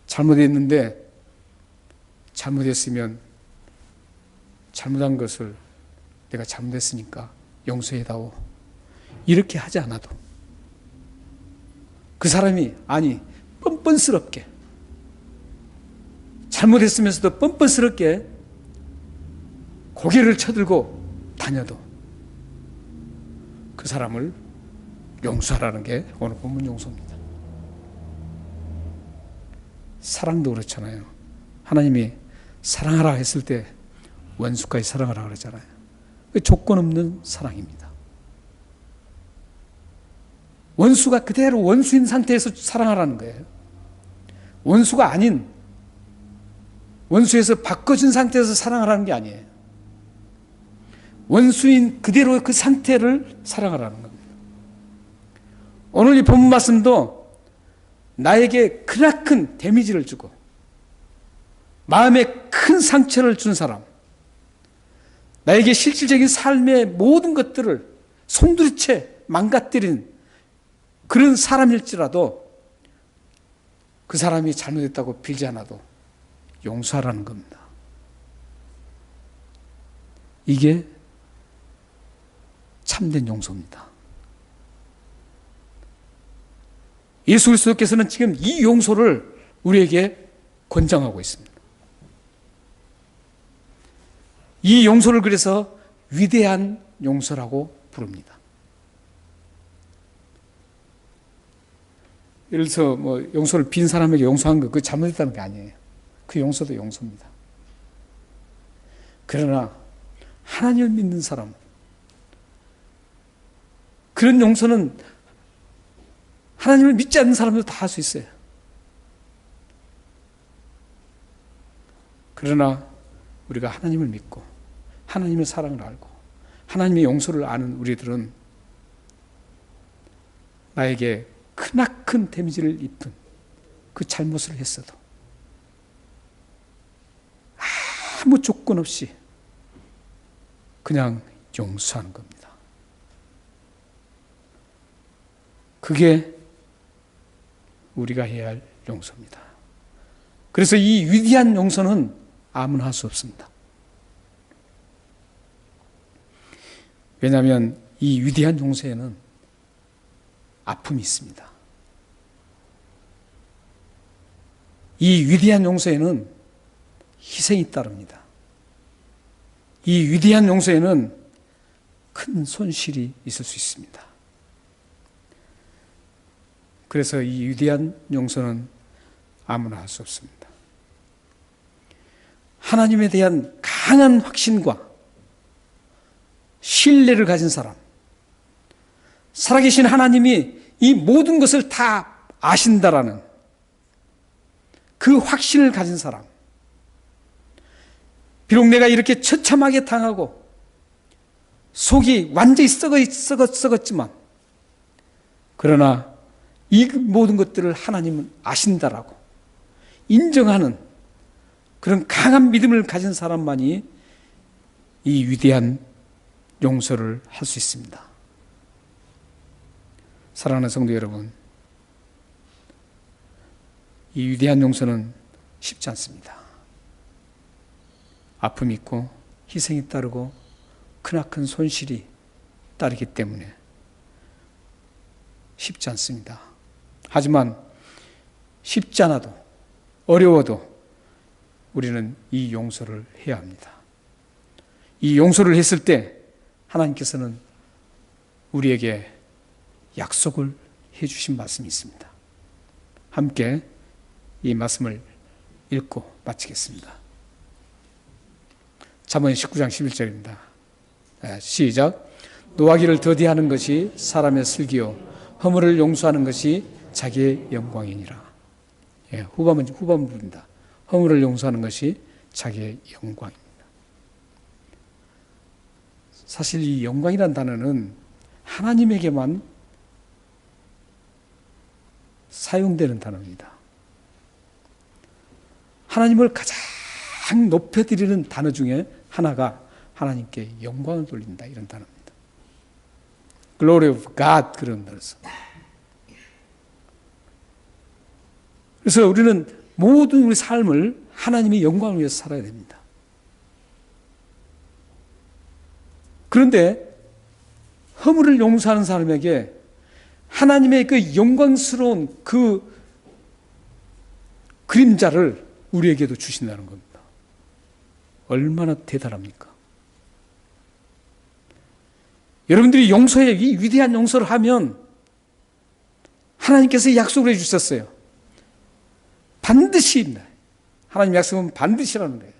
잘못했는데 잘못했으면 잘못한 것을 내가 잘못했으니까 용서해다오. 이렇게 하지 않아도 그 사람이 뻔뻔스럽게 잘못했으면서도 뻔뻔스럽게 고개를 쳐들고 다녀도 그 사람을 용서하라는 게 오늘 본문 용서입니다. 사랑도 그렇잖아요. 하나님이 사랑하라 했을 때 원수까지 사랑하라 그러잖아요. 조건 없는 사랑입니다. 원수가 그대로 원수인 상태에서 사랑하라는 거예요. 원수가 아닌 원수에서 바꿔진 상태에서 사랑하라는 게 아니에요. 원수인 그대로의 그 상태를 사랑하라는 겁니다. 오늘 이 본문 말씀도 나에게 크나큰 데미지를 주고 마음에 큰 상처를 준 사람, 나에게 실질적인 삶의 모든 것들을 송두리째 망가뜨린 그런 사람일지라도 그 사람이 잘못했다고 빌지 않아도 용서하라는 겁니다. 이게 참된 용서입니다. 예수 그리스도께서는 지금 이 용서를 우리에게 권장하고 있습니다. 이 용서를 그래서 위대한 용서라고 부릅니다. 예를 들어서 용서를 빈 사람에게 용서한 거, 그 잘못했다는 게 아니에요. 그 용서도 용서입니다. 그러나 하나님을 믿는 사람, 그런 용서는 하나님을 믿지 않는 사람도 다 할 수 있어요. 그러나 우리가 하나님을 믿고 하나님의 사랑을 알고 하나님의 용서를 아는 우리들은 나에게 크나큰 데미지를 입힌 그 잘못을 했어도 아무 조건 없이 그냥 용서하는 겁니다. 그게 우리가 해야 할 용서입니다. 그래서 이 위대한 용서는 아무나 할 수 없습니다. 왜냐하면 이 위대한 용서에는 아픔이 있습니다. 이 위대한 용서에는 희생이 따릅니다. 이 위대한 용서에는 큰 손실이 있을 수 있습니다. 그래서 이 위대한 용서는 아무나 할 수 없습니다. 하나님에 대한 강한 확신과 신뢰를 가진 사람, 살아계신 하나님이 이 모든 것을 다 아신다라는 그 확신을 가진 사람, 비록 내가 이렇게 처참하게 당하고 속이 완전히 썩었지만 그러나 이 모든 것들을 하나님은 아신다라고 인정하는 그런 강한 믿음을 가진 사람만이 이 위대한 용서를 할 수 있습니다. 사랑하는 성도 여러분, 이 위대한 용서는 쉽지 않습니다. 아픔이 있고 희생이 따르고 크나큰 손실이 따르기 때문에 쉽지 않습니다. 하지만 쉽지 않아도 어려워도 우리는 이 용서를 해야 합니다. 이 용서를 했을 때 하나님께서는 우리에게 약속을 해주신 말씀이 있습니다. 함께 이 말씀을 읽고 마치겠습니다. 잠언 19장 11절입니다. 시작. 노하기를 더디하는 것이 사람의 슬기요 허물을 용서하는 것이 자기의 영광이니라. 후반부입니다. 허물을 용서하는 것이 자기의 영광입니다. 사실 이 영광이라는 단어는 하나님에게만 사용되는 단어입니다. 하나님을 가장 높여드리는 단어 중에 하나가 하나님께 영광을 돌린다 이런 단어입니다. Glory of God 그런 단어죠. 그래서 우리는 모든 우리 삶을 하나님의 영광을 위해서 살아야 됩니다. 그런데 허물을 용서하는 사람에게 하나님의 그 영광스러운 그 그림자를 우리에게도 주신다는 겁니다. 얼마나 대단합니까? 여러분들이 용서에 이 위대한 용서를 하면 하나님께서 약속을 해주셨어요. 반드시입니다. 하나님 약속은 반드시라는 거예요.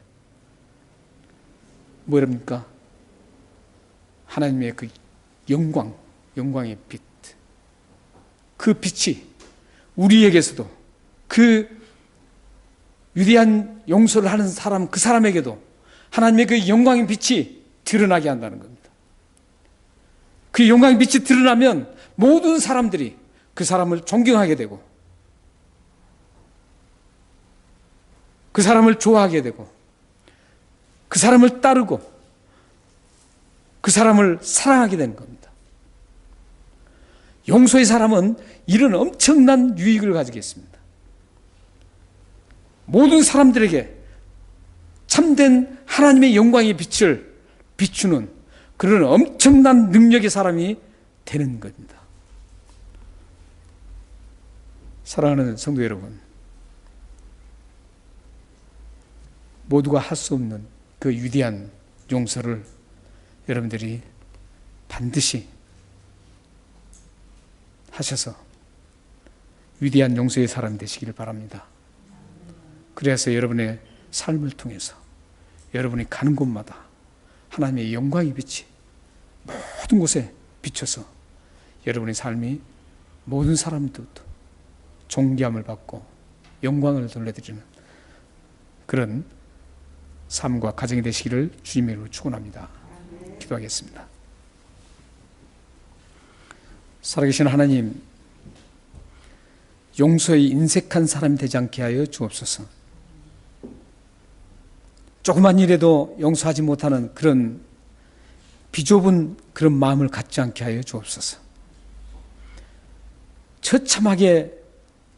뭐랍니까? 하나님의 그 영광의 빛, 그 빛이 우리에게서도 그 위대한 용서를 하는 사람, 그 사람에게도 하나님의 그 영광의 빛이 드러나게 한다는 겁니다. 그 영광의 빛이 드러나면 모든 사람들이 그 사람을 존경하게 되고 그 사람을 좋아하게 되고 그 사람을 따르고 그 사람을 사랑하게 되는 겁니다. 용서의 사람은 이런 엄청난 유익을 가지고 있습니다. 모든 사람들에게 참된 하나님의 영광의 빛을 비추는 그런 엄청난 능력의 사람이 되는 겁니다. 사랑하는 성도 여러분, 모두가 할 수 없는 그 위대한 용서를 여러분들이 반드시 하셔서 위대한 용서의 사람이 되시기를 바랍니다. 그래서 여러분의 삶을 통해서 여러분이 가는 곳마다 하나님의 영광의 빛이 모든 곳에 비춰서 여러분의 삶이 모든 사람들도 존귀함을 받고 영광을 돌려드리는 그런 삶과 가정이 되시기를 주님의 이름으로 축원합니다. 기도하겠습니다. 살아계신 하나님, 용서에 인색한 사람이 되지 않게 하여 주옵소서. 조그만 일에도 용서하지 못하는 그런 비좁은 그런 마음을 갖지 않게 하여 주옵소서. 처참하게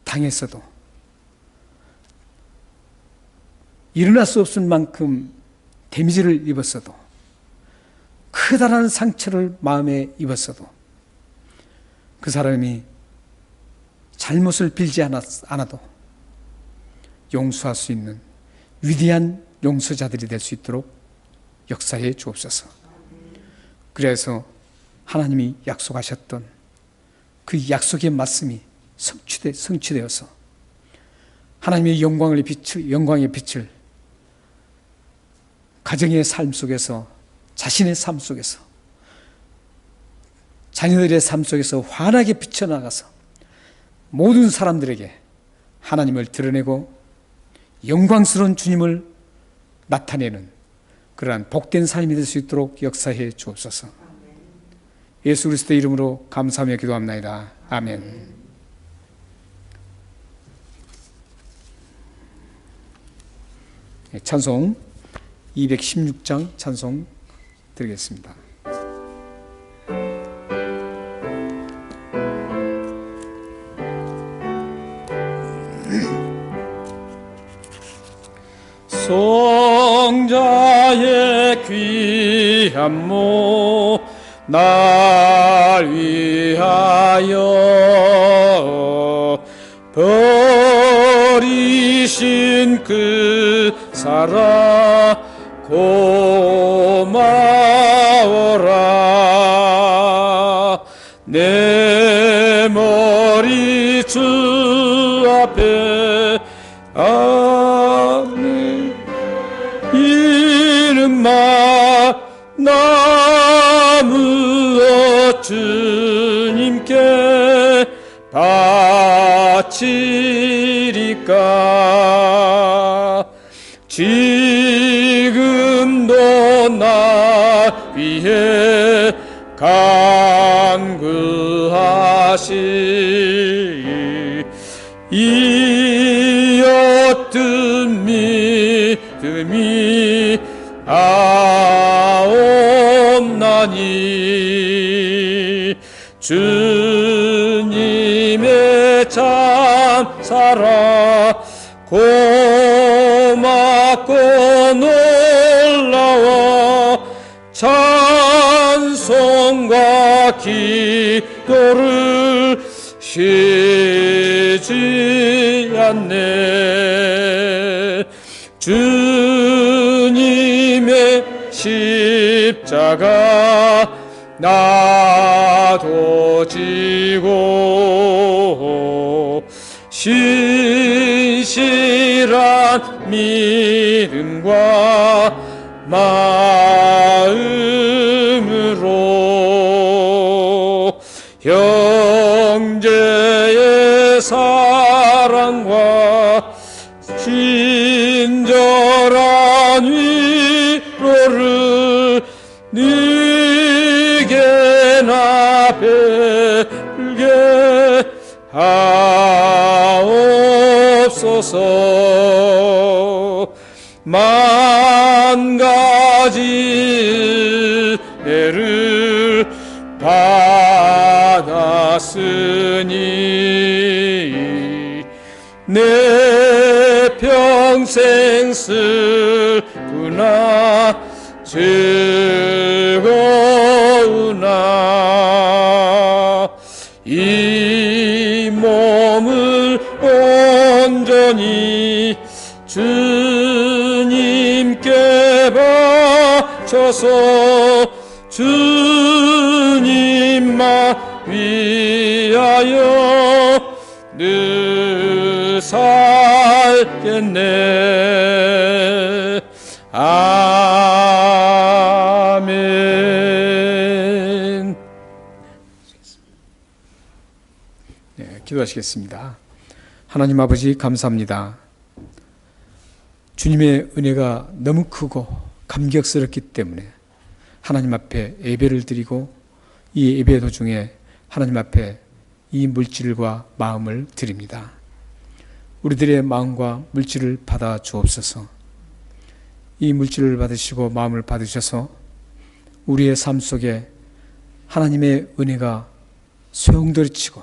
당했어도 일어날 수 없을 만큼 데미지를 입었어도 커다란 상처를 마음에 입었어도 그 사람이 잘못을 빌지 않아도 용서할 수 있는 위대한 용서자들이 될 수 있도록 역사해 주옵소서. 그래서 하나님이 약속하셨던 그 약속의 말씀이 성취되어서 하나님의 영광의 빛을 가정의 삶 속에서, 자신의 삶 속에서, 자녀들의 삶 속에서 환하게 비춰나가서 모든 사람들에게 하나님을 드러내고 영광스러운 주님을 나타내는 그러한 복된 삶이 될 수 있도록 역사해 주옵소서. 예수 그리스도의 이름으로 감사하며 기도합나이다. 아멘. 찬송 216장 찬송 드리겠습니다. 성자의 귀한 모 날 위하여 버리신 그 사랑 고마워라. 내 머리 주 앞에 이름만 나무어 주님께 바치리까. 지금도 나 위해 간구하시 이 어떤 믿음이 아옵나니. 주님의 참 사랑 고맙고 놀라워 찬송과 기도를 쉬지 않네. 주님의 십자가 나도 지고 신실한 믿음과 마음으로 형제의 사랑과 친절한 위로를 네게 나 만 가지 애를 받았으니 내 평생 슬프나 즐거우나 이 몸을 온전히 주님께 바쳐서 주님만 위하여 늘 살겠네. 아멘. 네, 기도하시겠습니다. 하나님 아버지 감사합니다. 주님의 은혜가 너무 크고 감격스럽기 때문에 하나님 앞에 예배를 드리고 이 예배 도중에 하나님 앞에 이 물질과 마음을 드립니다. 우리들의 마음과 물질을 받아 주옵소서. 이 물질을 받으시고 마음을 받으셔서 우리의 삶 속에 하나님의 은혜가 소용돌이치고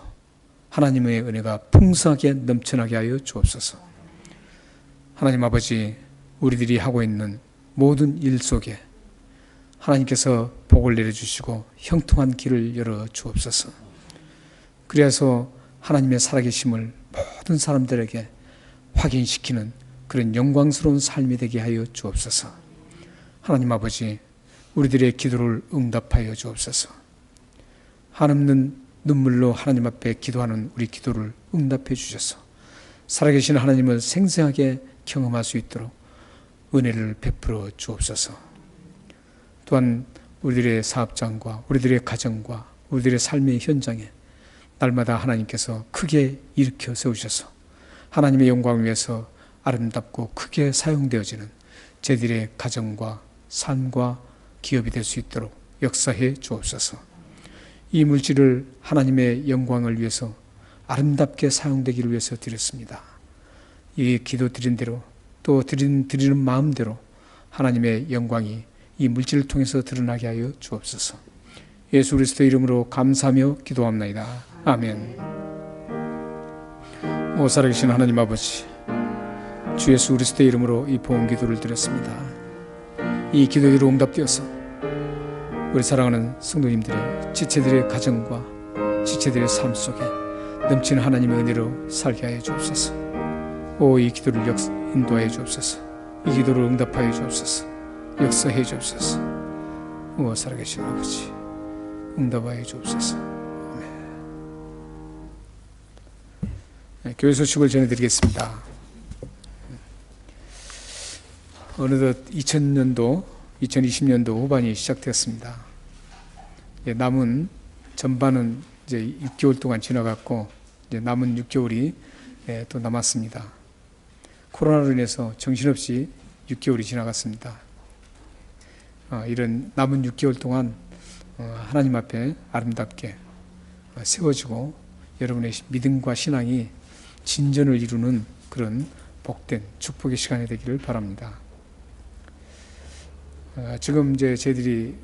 하나님의 은혜가 풍성하게 넘쳐나게 하여 주옵소서. 하나님 아버지, 우리들이 하고 있는 모든 일 속에 하나님께서 복을 내려주시고 형통한 길을 열어 주옵소서. 그래서 하나님의 살아계심을 모든 사람들에게 확인시키는 그런 영광스러운 삶이 되게 하여 주옵소서. 하나님 아버지, 우리들의 기도를 응답하여 주옵소서. 한없는 눈물로 하나님 앞에 기도하는 우리 기도를 응답해 주셔서 살아계신 하나님을 생생하게 경험할 수 있도록 은혜를 베풀어 주옵소서. 또한 우리들의 사업장과 우리들의 가정과 우리들의 삶의 현장에 날마다 하나님께서 크게 일으켜 세우셔서 하나님의 영광을 위해서 아름답고 크게 사용되어지는 저희들의 가정과 삶과 기업이 될 수 있도록 역사해 주옵소서. 이 물질을 하나님의 영광을 위해서 아름답게 사용되기를 위해서 드렸습니다. 이 기도 드린 대로 또 드리는 마음대로 하나님의 영광이 이 물질을 통해서 드러나게 하여 주옵소서. 예수 그리스도의 이름으로 감사하며 기도합나이다. 아멘. 오 살아계신 하나님 아버지, 주 예수 그리스도의 이름으로 이 복음 기도를 드렸습니다. 이 기도기로 응답되어서 우리 사랑하는 성도님들의 지체들의 가정과 지체들의 삶 속에 넘치는 하나님의 은혜로 살게 하여 주옵소서. 오, 이 기도를 인도하여 주옵소서. 이 기도를 응답하여 주옵소서. 역사해 주옵소서. 오 살아계신 아버지, 응답하여 주옵소서. 아멘. 네, 교회 소식을 전해드리겠습니다. 어느덧 2020년도 후반이 시작되었습니다. 남은 전반은 이제 6개월 동안 지나갔고 이제 남은 6개월이 또 남았습니다. 코로나로 인해서 정신없이 6개월이 지나갔습니다. 이런 남은 6개월 동안 하나님 앞에 아름답게 세워지고 여러분의 믿음과 신앙이 진전을 이루는 그런 복된 축복의 시간이 되기를 바랍니다. 지금 이제 저희들이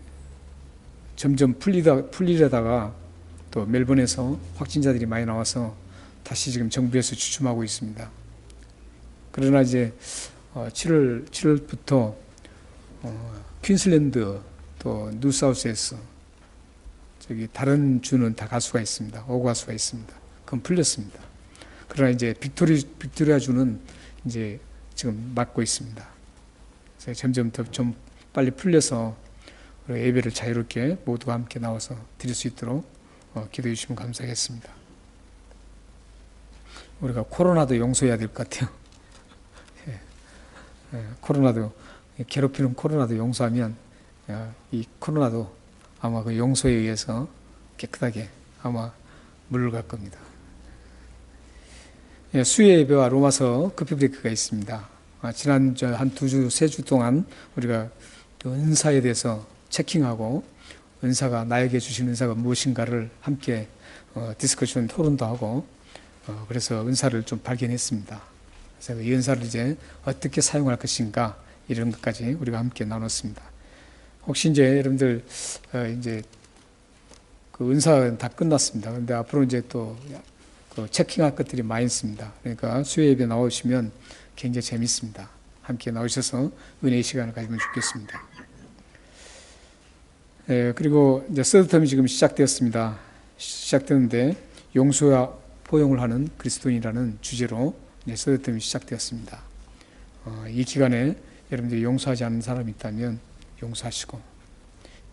점점 풀리려다가 또 멜번에서 확진자들이 많이 나와서 다시 지금 정부에서 주춤하고 있습니다. 그러나 이제 7월부터 퀸슬랜드 또 뉴사우스에서 저기 다른 주는 다 갈 수가 있습니다. 오고 갈 수가 있습니다. 그건 풀렸습니다. 그러나 이제 빅토리아 주는 이제 지금 막고 있습니다. 그래서 점점 더 좀 빨리 풀려서 예배를 자유롭게 모두가 함께 나와서 드릴 수 있도록 기도해 주시면 감사하겠습니다. 우리가 코로나도 용서해야 될 것 같아요. 코로나도 괴롭히는 코로나도 용서하면 이 코로나도 아마 그 용서에 의해서 깨끗하게 아마 물러갈 겁니다. 수요 예배와 로마서 커피 브레이크가 있습니다. 지난 한 2주, 3주 동안 우리가 은사에 대해서 체킹하고 은사가 나에게 주신 은사가 무엇인가를 함께 디스커션 토론도 하고 그래서 은사를 좀 발견했습니다. 그래서 이 은사를 이제 어떻게 사용할 것인가 이런 것까지 우리가 함께 나눴습니다. 혹시 이제 여러분들 이제 그 은사는 다 끝났습니다. 그런데 앞으로 이제 또 그 체킹할 것들이 많이 있습니다. 그러니까 수요 예배 나오시면 굉장히 재밌습니다. 함께 나오셔서 은혜의 시간을 가지면 좋겠습니다. 그리고 이제 서드텀이 지금 시작되었습니다. 시작되는데 용서와 포용을 하는 그리스도인이라는 주제로 이제 서드텀이 시작되었습니다. 이 기간에 여러분들이 용서하지 않는 사람이 있다면 용서하시고,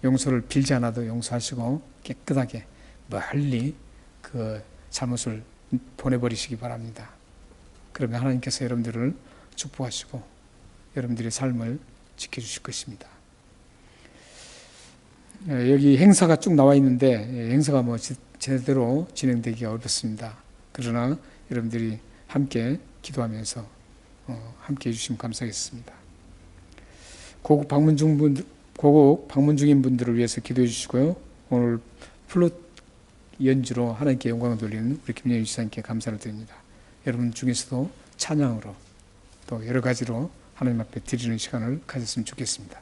용서를 빌지 않아도 용서하시고 깨끗하게 멀리 그 잘못을 보내버리시기 바랍니다. 그러면 하나님께서 여러분들을 축복하시고 여러분들의 삶을 지켜주실 것입니다. 여기 행사가 쭉 나와 있는데 행사가 뭐 제대로 진행되기가 어렵습니다. 그러나 여러분들이 함께 기도하면서 함께 해주시면 감사하겠습니다. 고국 방문 중인 분들을 위해서 기도해 주시고요. 오늘 플룻 연주로 하나님께 영광을 돌리는 우리 김영희 지사님께 감사를 드립니다. 여러분 중에서도 찬양으로 또 여러 가지로 하나님 앞에 드리는 시간을 가졌으면 좋겠습니다.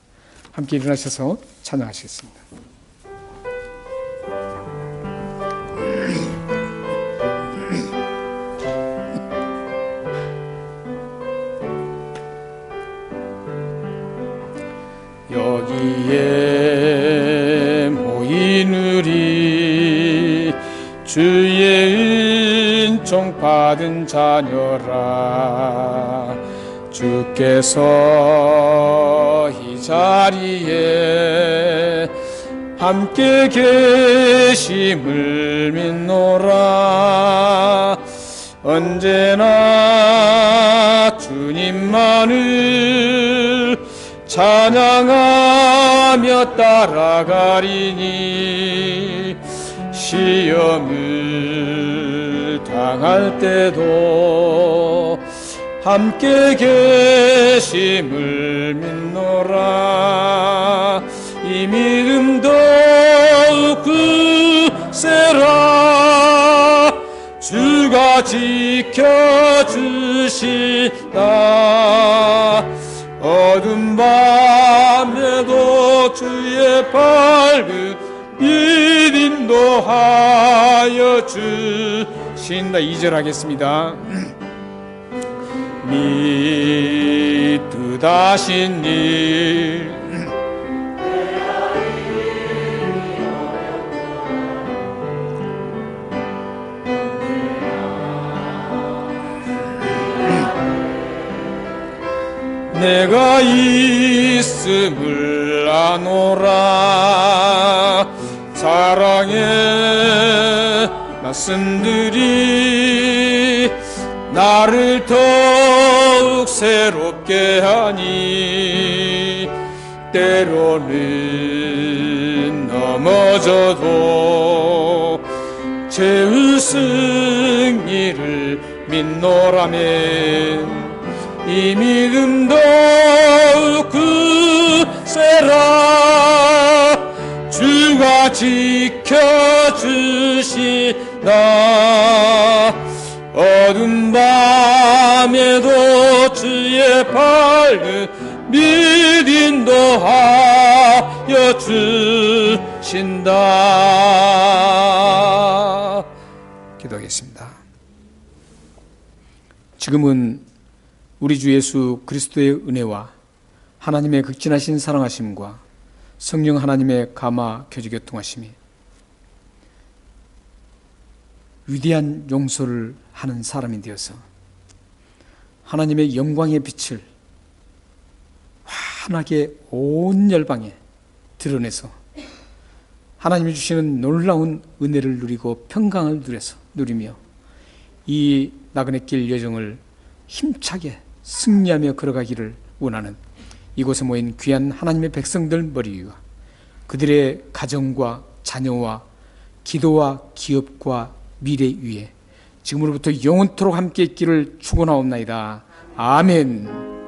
함께 일어나셔서 찬양하시겠습니다. 여기에 모인 우리 주의 은총 받은 자녀라. 주께서 이 자리에 함께 계심을 믿노라. 언제나 주님만을 찬양하며 따라가리니 시험을 당할 때도 함께 계심을 믿노라. 이 믿음 더욱 굳세라. 주가 지켜주시다. 어두운 밤에도 주의 밝은 빛 인도하여 주신다. 2절 하겠습니다. 믿으다신 일 내가 있음을 아노라. 사랑의 말씀들이 나를 더욱 새롭게 하니 때로는 넘어져도 죄의 승리를 믿노라면 이 믿음 더욱 굳세라. 주가 지켜주시나. 어두운 밤에도 주의 밝은 빛 인도하여 주신다. 기도하겠습니다. 지금은 우리 주 예수 그리스도의 은혜와 하나님의 극진하신 사랑하심과 성령 하나님의 감화 교제 교통하심이 위대한 용서를 하는 사람이 되어서 하나님의 영광의 빛을 환하게 온 열방에 드러내서 하나님이 주시는 놀라운 은혜를 누리고 평강을 누리며 이 나그네 길 여정을 힘차게 승리하며 걸어가기를 원하는 이곳에 모인 귀한 하나님의 백성들 머리 위와 그들의 가정과 자녀와 기도와 기업과 미래 위에 지금으로부터 영원토록 함께 있기를 축원하옵나이다. 아멘.